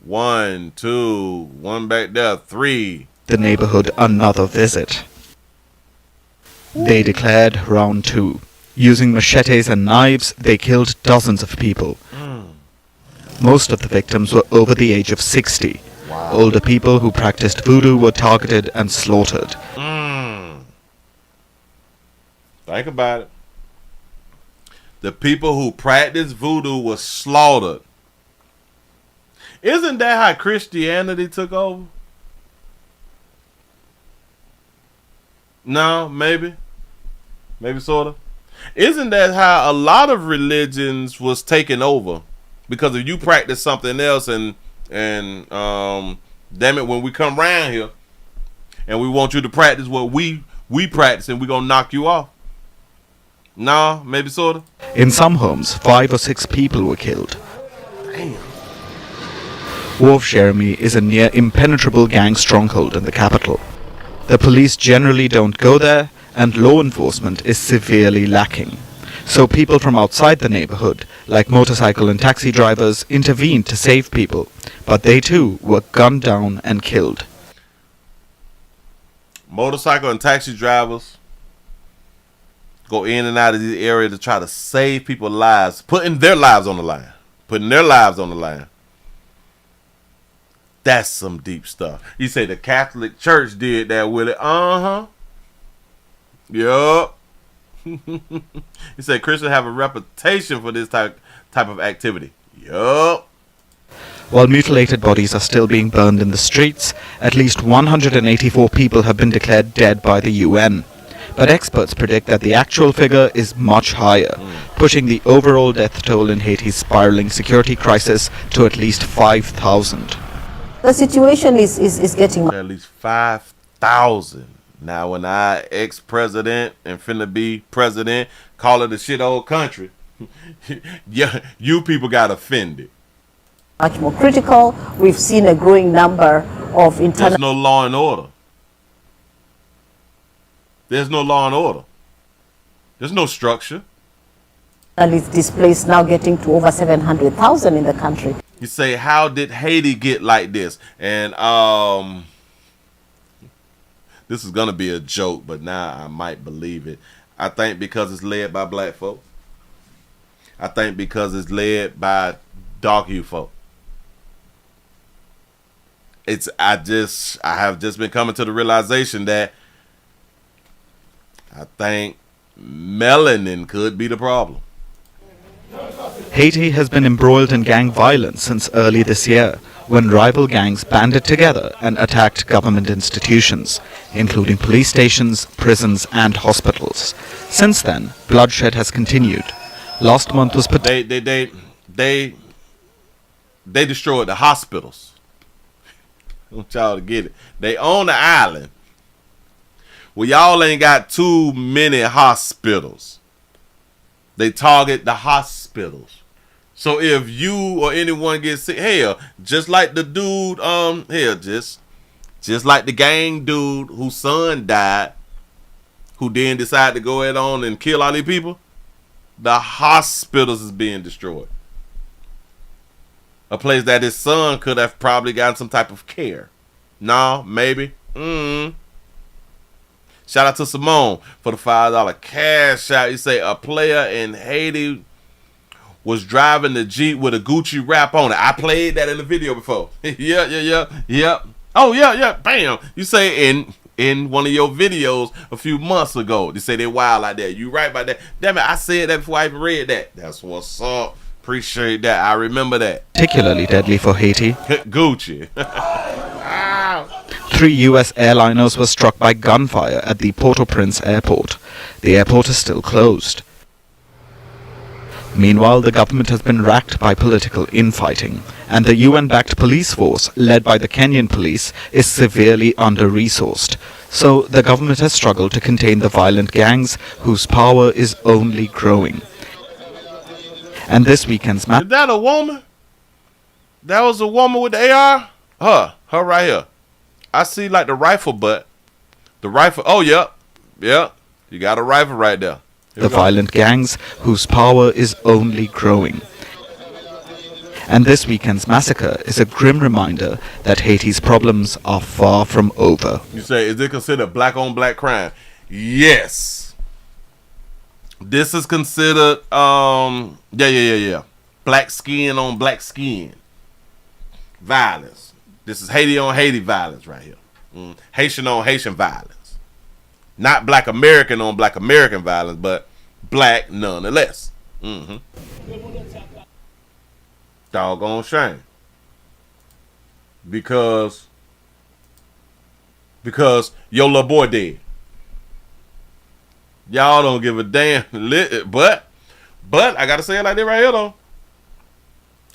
1, 2, 1 back there, 3. The neighborhood another visit. They declared round 2. Using machetes and knives, they killed dozens of people. Most of the victims were over the age of 60. Wow. Older people who practiced voodoo were targeted and slaughtered. Think about it. The people who practiced voodoo were slaughtered. Isn't that how Christianity took over? No, maybe. Maybe sort of. Isn't that how a lot of religions was taken over Because if you practice something else and damn it, when we come around here and we want you to practice what we practice, and we're gonna knock you off. Nah, maybe sorta. In some homes, 5 or 6 people were killed. Damn. Wharf Jeremy is a near impenetrable gang stronghold in the capital. The police generally don't go there, and law enforcement is severely lacking. So people from outside the neighborhood, like motorcycle and taxi drivers, intervened to save people, but they too were gunned down and killed. Motorcycle and taxi drivers go in and out of this area to try to save people's lives, putting their lives on the line. That's some deep stuff. You say the Catholic Church did that, Willie? Yup. You say Christians have a reputation for this type of activity. Yup. While mutilated bodies are still being burned in the streets, at least 184 people have been declared dead by the UN. But experts predict that the actual figure is much higher, pushing the overall death toll in Haiti's spiraling security crisis to at least 5,000. The situation is getting... At least 5,000. Now, when our ex-president and finna be president call it a shit old country, yeah, you people got offended. Much more critical. We've seen a growing number of internal... There's no law and order. There's no law and order. There's no structure. Displaced now getting to over 700,000 in the country. You say, how did Haiti get like this? And this is gonna be a joke, but now I might believe it. I think because it's led by black folk. I think because it's led by dark hue folk. I have just been coming to the realization that I think melanin could be the problem. Haiti has been embroiled in gang violence since early this year, when rival gangs banded together and attacked government institutions, including police stations, prisons, and hospitals. Since then, bloodshed has continued. Last month was they destroyed the hospitals. I want y'all to get it. They own the island. Well, y'all ain't got too many hospitals. They target the hospitals. So if you or anyone gets sick, hell, just like the dude, just like the gang dude whose son died, who then decided to go ahead on and kill all these people, the hospitals is being destroyed. A place that his son could have probably gotten some type of care. No, maybe. Shout out to Simone for the $5 cash out. You say a player in Haiti was driving the Jeep with a Gucci wrap on it. I played that in the video before. Yeah. Oh, yeah. Bam. You say in one of your videos a few months ago, you say they wild like that. You right about that. Damn it, I said that before I even read that. That's what's up. Appreciate that. I remember that. Particularly deadly for Haiti. Gucci. 3 U.S. airliners were struck by gunfire at the Port-au-Prince airport. The airport is still closed. Meanwhile, the government has been racked by political infighting, and the UN-backed police force, led by the Kenyan police, is severely under-resourced. So the government has struggled to contain the violent gangs, whose power is only growing. And this weekend's Is that a woman? That was a woman with the AR? Her right here. I see like the rifle butt. The rifle. Oh, yep. You got a rifle right there. The violent gangs, whose power is only growing. And this weekend's massacre is a grim reminder that Haiti's problems are far from over. You say, is it considered black on black crime? Yes. This is considered, yeah. Black skin on black skin violence. This is Haiti on Haiti violence right here. Haitian on Haitian violence. Not black American on black American violence, but black nonetheless. Doggone shame. Because your little boy dead. Y'all don't give a damn. But I gotta say it like that right here though.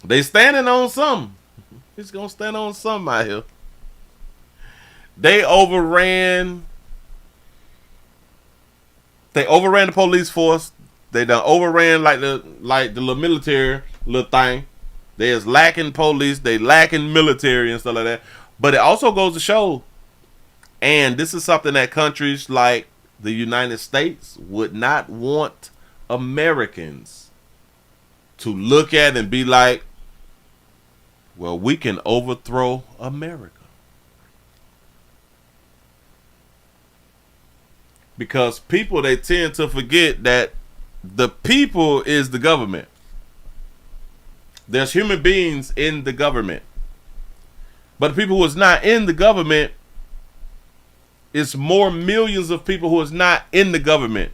They standing on something. He's gonna stand on something out here. They overran the police force. They done overran like the little military little thing. They is lacking police. They lacking military and stuff like that. But it also goes to show, and this is something that countries like the United States would not want Americans to look at and be like, well, we can overthrow America. Because people, they tend to forget that the people is the government. There's human beings in the government. But the people who is not in the government, it's more millions of people who is not in the government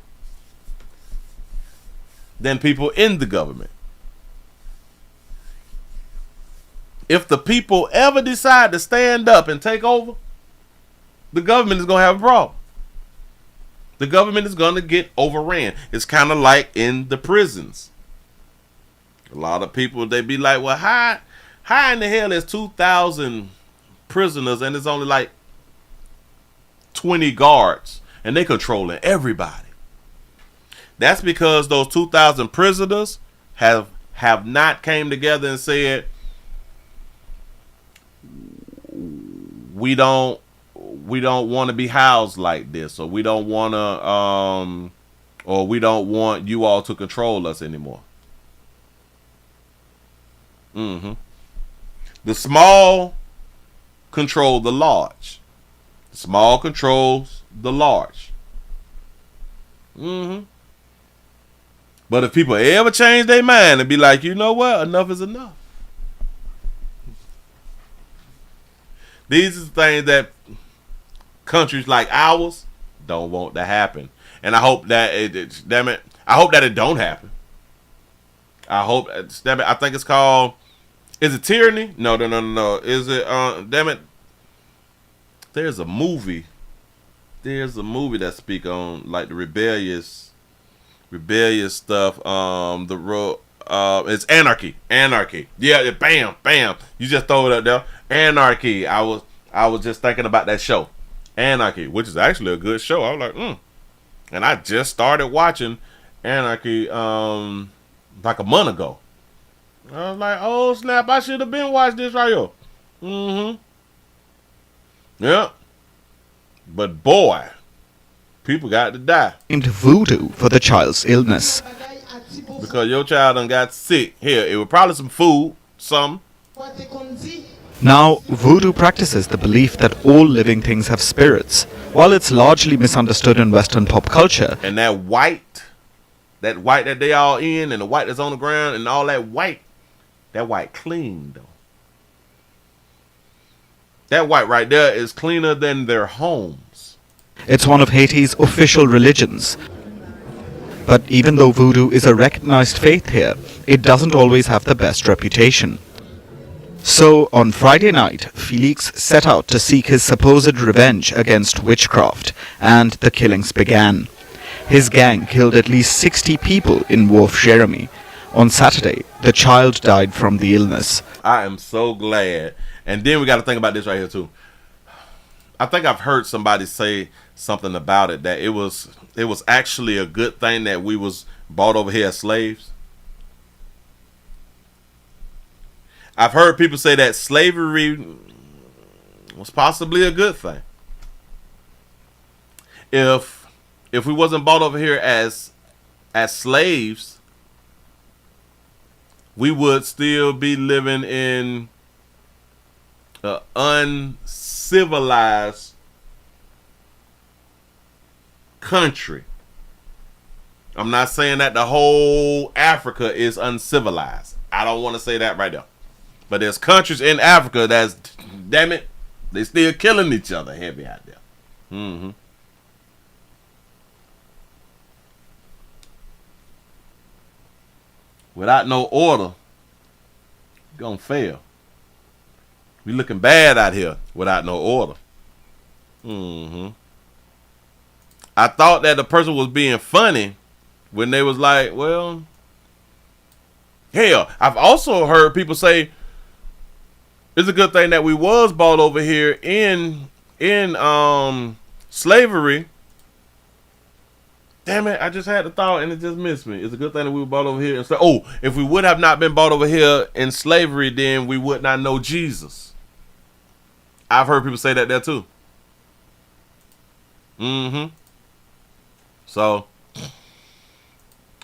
than people in the government. If the people ever decide to stand up and take over, the government is going to have a problem. The government is going to get overran. It's kind of like in the prisons. A lot of people, they be like, well, how in the hell is 2,000 prisoners and there's only like 20 guards and they controlling everybody? That's because those 2,000 prisoners have not came together and said, we don't want to be housed like this, or we don't want to, or we don't want you all to control us anymore. The small control the large. The small controls the large. But if people ever change their mind and be like, you know what, enough is enough. These are the things that countries like ours don't want to happen, and I hope that I hope that it don't happen. I hope, damn it, I think it's called. Is it tyranny? No. Is it? Damn it. There's a movie. That speak on like the rebellious stuff. It's anarchy. Yeah. Bam. You just throw it up there. Anarchy. I was just thinking about that show. Anarchy, which is actually a good show. I was like, and I just started watching Anarchy like a month ago. I was like, oh snap, I should have been watching this right here. Yeah. But boy, people got to die. Named voodoo for the child's illness. Because your child done got sick. Here, it was probably some food, something. Now, voodoo practices the belief that all living things have spirits, while it's largely misunderstood in Western pop culture. And that white that they all in, and the white that's on the ground, and all that white clean, though. That white right there is cleaner than their homes. It's one of Haiti's official religions. But even though voodoo is a recognized faith here, it doesn't always have the best reputation. So, on Friday night, Felix set out to seek his supposed revenge against witchcraft, and the killings began. His gang killed at least 60 people in Wharf Jeremy. On Saturday, the child died from the illness. I am so glad. And then we got to think about this right here, too. I think I've heard somebody say something about it, that it was actually a good thing that we was brought over here as slaves. I've heard people say that slavery was possibly a good thing. If we wasn't brought over here as slaves, we would still be living in an uncivilized country. I'm not saying that the whole Africa is uncivilized. I don't want to say that right there. But there's countries in Africa that's, damn it, they still killing each other heavy out there. Without no order, you're gonna fail. We looking bad out here without no order. I thought that the person was being funny when they was like, well, Hell, I've also heard people say it's a good thing that we was brought over here in slavery. Damn it, I just had the thought and it just missed me. It's a good thing that we were brought over here. If we would have not been brought over here in slavery, then we would not know Jesus. I've heard people say that there too. So,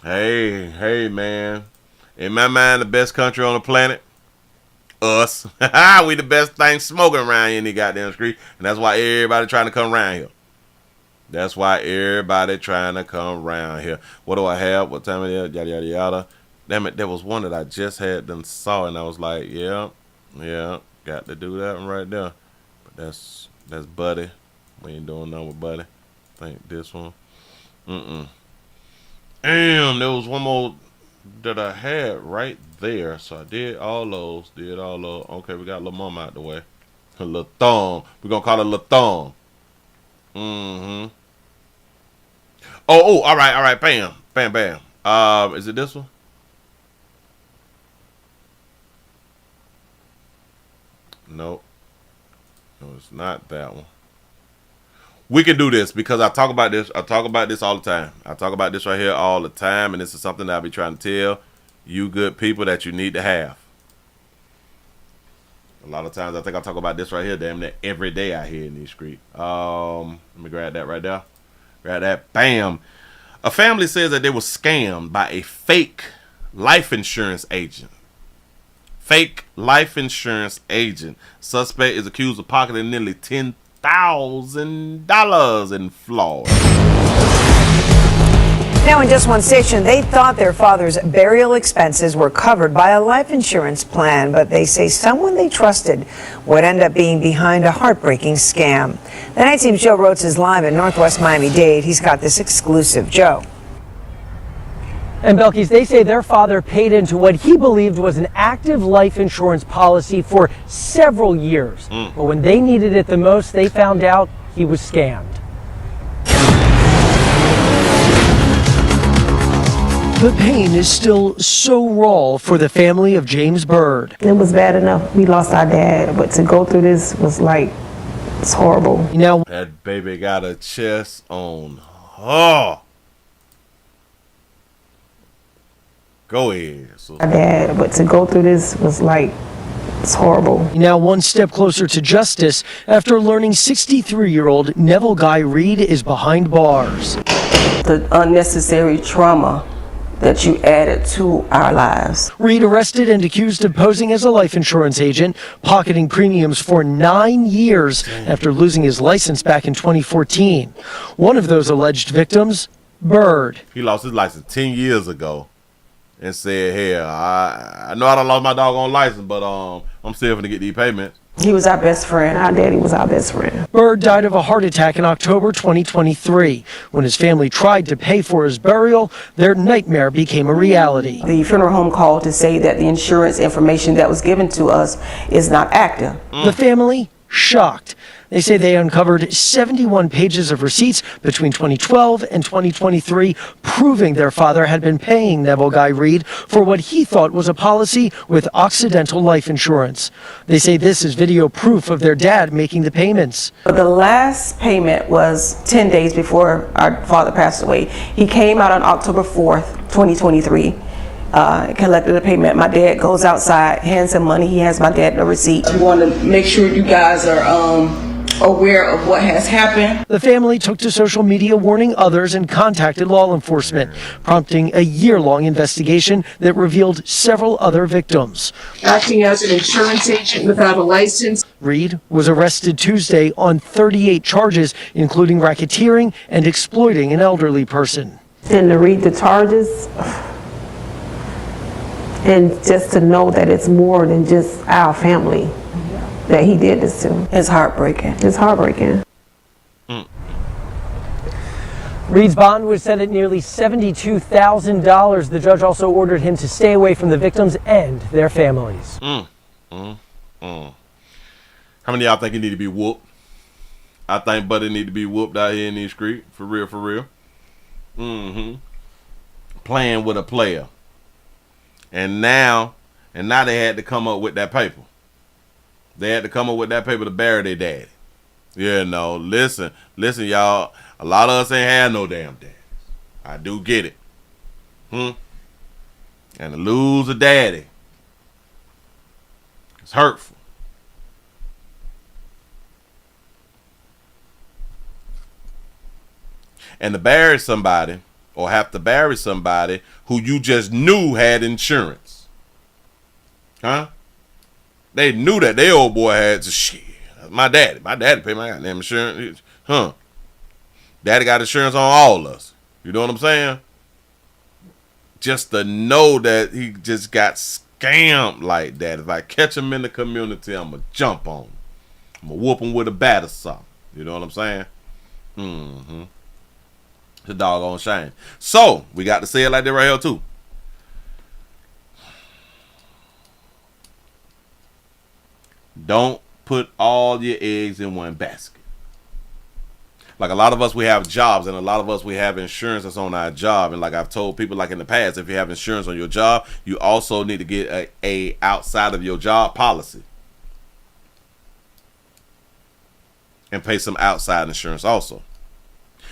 hey, man. In my mind, the best country on the planet, us. We the best thing smoking around here in the goddamn street. And that's why everybody trying to come around here. That's why everybody trying to come around here. What do I have? What time it is? Yada, yada, yada. Damn it, there was one that I just had done saw, and I was like, yeah, got to do that one right there. But that's Buddy. We ain't doing nothing with Buddy. I think this one. Damn, there was one more that I had right there. So I did all those. Okay, we got Lil Mama out the way. Lil Thumb. We're going to call it Lil Thumb. Oh, all right. Bam. Is it this one? Nope. No, it's not that one. We can do this because I talk about this all the time. I talk about this right here all the time, and this is something that I'll be trying to tell you good people that you need to have. A lot of times I think I talk about this right here damn near every day out here in these streets. Let me grab that right there. Grab that. Bam. A family says that they were scammed by a fake life insurance agent. Fake life insurance agent. Suspect is accused of pocketing nearly $10,000 in fraud. Now, in just one station, they thought their father's burial expenses were covered by a life insurance plan, but they say someone they trusted would end up being behind a heartbreaking scam. The night team Joe Rhodes is live in Northwest Miami-Dade. He's got this exclusive. Joe. And Belkis, they say their father paid into what he believed was an active life insurance policy for several years. But when they needed it the most, they found out he was scammed. The pain is still so raw for the family of James Bird. It was bad enough. We lost our dad, but to go through this was like, it's horrible. Now, that baby got a chest on her. Go ahead. My dad, but to go through this was like, it's horrible. Now one step closer to justice after learning 63-year-old Neville Guy Reed is behind bars. The unnecessary trauma that you added to our lives. Reed arrested and accused of posing as a life insurance agent, pocketing premiums for 9 years after losing his license back in 2014. One of those alleged victims, Bird. He lost his license 10 years ago and said, hey, I know I done lost my doggone license, but I'm still going to get these payments. He was our best friend. Our daddy was our best friend. Bird died of a heart attack in October 2023. When his family tried to pay for his burial, their nightmare became a reality. The funeral home called to say that the insurance information that was given to us is not active. The family, shocked. They say they uncovered 71 pages of receipts between 2012 and 2023, proving their father had been paying Neville Guy Reed for what he thought was a policy with Occidental Life Insurance. They say this is video proof of their dad making the payments. The last payment was 10 days before our father passed away. He came out on October 4th, 2023. Collected a payment. My dad goes outside, hands him money. He has my dad the receipt. We want to make sure you guys are aware of what has happened. The family took to social media warning others and contacted law enforcement, prompting a year-long investigation that revealed several other victims. Acting as an insurance agent without a license. Reed was arrested Tuesday on 38 charges, including racketeering and exploiting an elderly person. And to read the charges, and just to know that it's more than just our family that he did this to. It's heartbreaking. It's heartbreaking. Reed's bond was set at nearly $72,000. The judge also ordered him to stay away from the victims and their families. How many of y'all think he need to be whooped? I think Buddy need to be whooped out here in these streets. For real, for real. Playing with a player. And now they had to come up with that paper. They had to come up with that paper to bury their daddy. Yeah, no, listen, y'all. A lot of us ain't had no damn daddies. I do get it. And to lose a daddy, it's hurtful. And to bury somebody, or have to bury somebody who you just knew had insurance. Huh? They knew that their old boy had shit. My daddy paid my goddamn insurance. Huh? Daddy got insurance on all of us. You know what I'm saying? Just to know that he just got scammed like that. If I catch him in the community, I'm going to jump on him. I'm going to whoop him with a bat or something. You know what I'm saying? It's a doggone shame. So, we got to say it like that right here too. Don't put all your eggs in one basket. Like a lot of us, we have jobs, and a lot of us, we have insurance that's on our job. And like I've told people, like in the past, if you have insurance on your job, you also need to get a outside of your job policy. And pay some outside insurance also.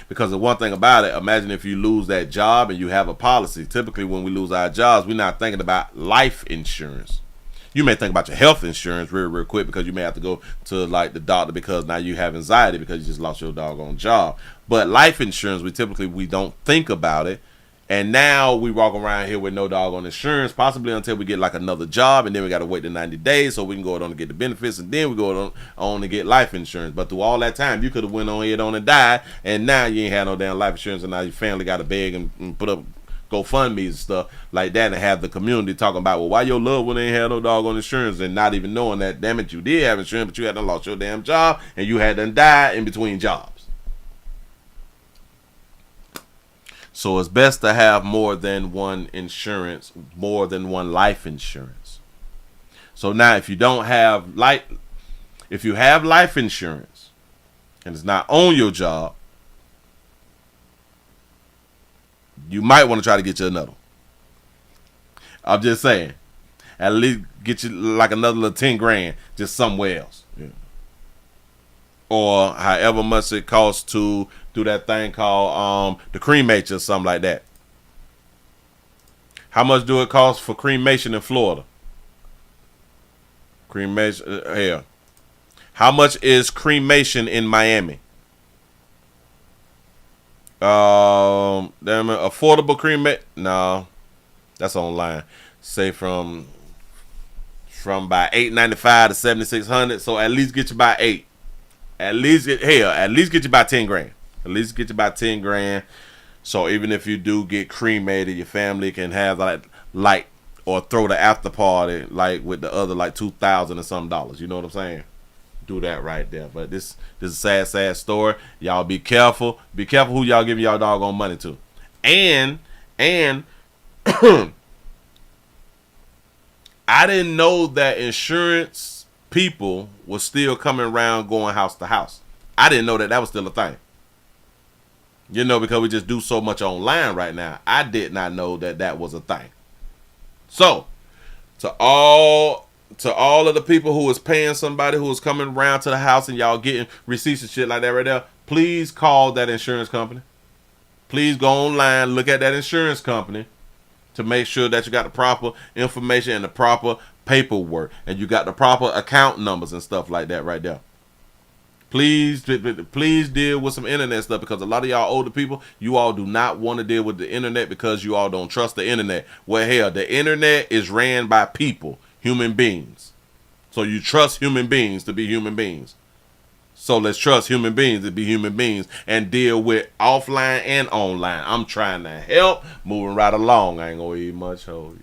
Because the one thing about it, imagine if you lose that job and you have a policy. Typically when we lose our jobs, we're not thinking about life insurance. You may think about your health insurance real quick, because you may have to go to like the doctor because now you have anxiety because you just lost your doggone job. But life insurance, we don't think about it. And now we walk around here with no doggone insurance, possibly until we get like another job, and then we got to wait the 90 days so we can go on and get the benefits, and then we go on to get life insurance. But through all that time, you could have went on ahead on and died, and now you ain't had no damn life insurance, and now your family got to beg and put up GoFundMes and stuff like that, and have the community talking about, well, why your loved one ain't had no doggone insurance, and not even knowing that, damn it, you did have insurance, but you hadn't lost your damn job, and you hadn't died in between jobs. So it's best to have more than one insurance, more than one life insurance. So now if you have life insurance and it's not on your job, you might want to try to get you another one. I'm just saying, at least get you like another little 10 grand just somewhere else. Yeah. Or however much it costs to do that thing called the cremation or something like that. How much do it cost for cremation in Florida? Cremation here. How much is cremation in Miami? Affordable cremation? No, that's online. Say from by $895 to $7,600. So at least get you by $8. At least get you about 10 grand. At least get you about 10 grand. So even if you do get cremated, your family can have like or throw the after party like with the other like $2,000 or some dollars. You know what I'm saying? Do that right there. But this is a sad story. Y'all be careful. Be careful who y'all giving y'all doggone money to. And I didn't know that insurance people was still coming around going house to house. I didn't know that was still a thing. You know, because we just do so much online right now. I did not know that was a thing. So, to all of the people who was paying somebody who was coming around to the house and y'all getting receipts and shit like that right there, please call that insurance company. Please go online, look at that insurance company to make sure that you got the proper information and the proper paperwork, and you got the proper account numbers and stuff like that right there. Please deal with some internet stuff, because a lot of y'all older people, you all do not want to deal with the internet because you all don't trust the internet. Well, hell, the internet is ran by people, human beings. So you trust human beings to be human beings. So let's trust human beings to be human beings and deal with offline and online. I'm trying to help, moving right along. I ain't gonna eat much, hold you.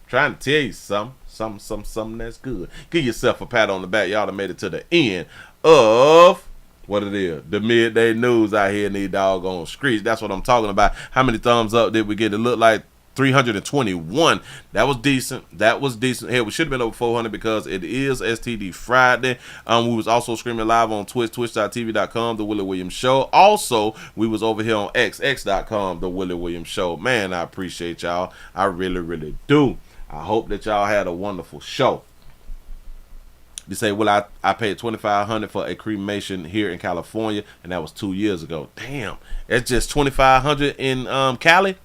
Trying to tell you something that's good. Give yourself a pat on the back. Y'all done made it to the end of what it is. The midday news out here in these doggone streets. That's what I'm talking about. How many thumbs up did we get? It looked like 321. That was decent. Hey, we should have been over 400 because it is STD Friday. We was also streaming live on Twitch, twitch.tv.com, The Willie Williams Show. Also, we was over here on x.com, The Willie Williams Show. Man, I appreciate y'all. I really, really do. I hope that y'all had a wonderful show. You say, well, I paid $2,500 for a cremation here in California, and that was 2 years ago. Damn, it's just $2,500 in Cali?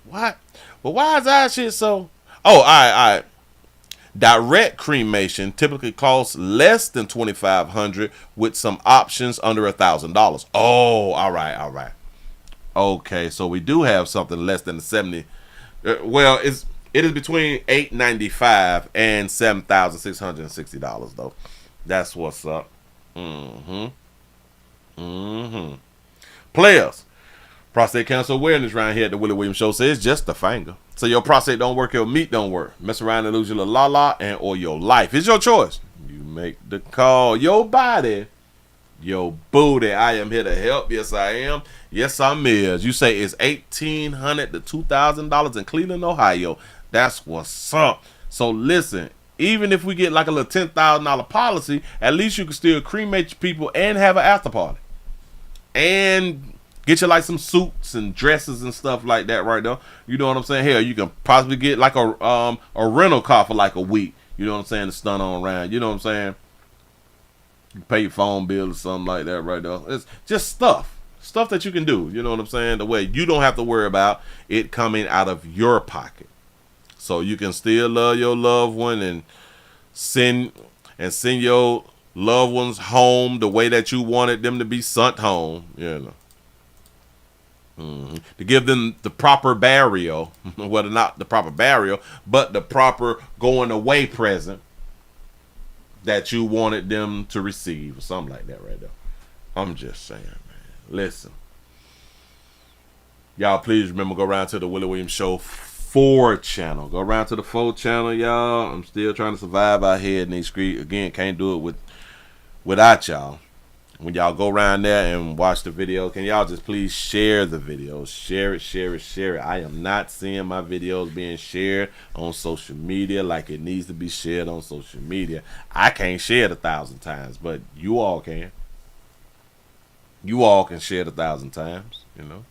What? Well, why is that shit so? Oh, all right. Direct cremation typically costs less than $2,500 with some options under $1,000. Oh, all right. Okay, so we do have something less than the 70. Well, it is between $895 and $7,660 though. That's what's up. Players. Prostate cancer awareness around here at the Willie Williams Show says just a finger. So your prostate don't work, your meat don't work. Mess around and lose your la and or your life. It's your choice. You make the call. Your body, your booty. I am here to help. Yes, I am. Yes, I'm is. You say it's $1,800 to $2,000 in Cleveland, Ohio. That's what's up. So listen, even if we get like a little $10,000 policy, at least you can still cremate your people and have an after party. And get you like some suits and dresses and stuff like that right now. You know what I'm saying? Hell, you can possibly get like a rental car for like a week. You know what I'm saying? To stun on around. You know what I'm saying? You pay your phone bill or something like that right now. It's just stuff that you can do. You know what I'm saying? The way you don't have to worry about it coming out of your pocket. So you can still love your loved one and send your loved ones home the way that you wanted them to be sent home. You know. To give them the proper burial, well, not the proper burial, but the proper going away present that you wanted them to receive, or something like that right there. I'm just saying, man. Listen, y'all, please remember, go around to the Willie Williams Show 4 channel. Go around to the 4 channel, y'all. I'm still trying to survive out here in these streets. Again, can't do it without y'all. When y'all go around there and watch the video, can y'all just please share the videos? Share it. I am not seeing my videos being shared on social media like it needs to be shared on social media. I can't share it 1,000 times, but you all can. You all can share it 1,000 times, you know.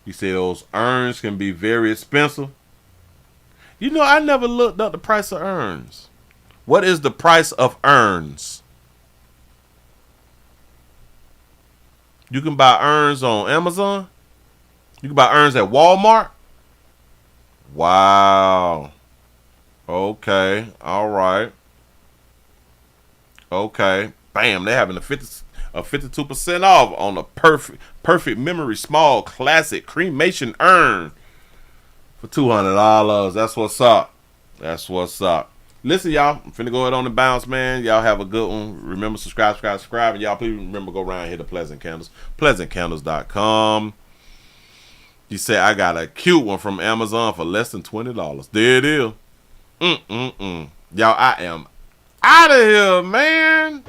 You say those urns can be very expensive. You know, I never looked up the price of urns. What is the price of urns? You can buy urns on Amazon. You can buy urns at Walmart. Wow. Okay. All right. Okay. Bam. They're having a 52% off on a perfect memory small classic cremation urn. For $200. That's what's up. Listen, y'all, I'm finna go ahead on the bounce, man. Y'all have a good one. Remember, subscribe. And y'all, please remember, go around here to Pleasant Candles. PleasantCandles.com. You say, I got a cute one from Amazon for less than $20. There it is. Y'all, I am out of here, man.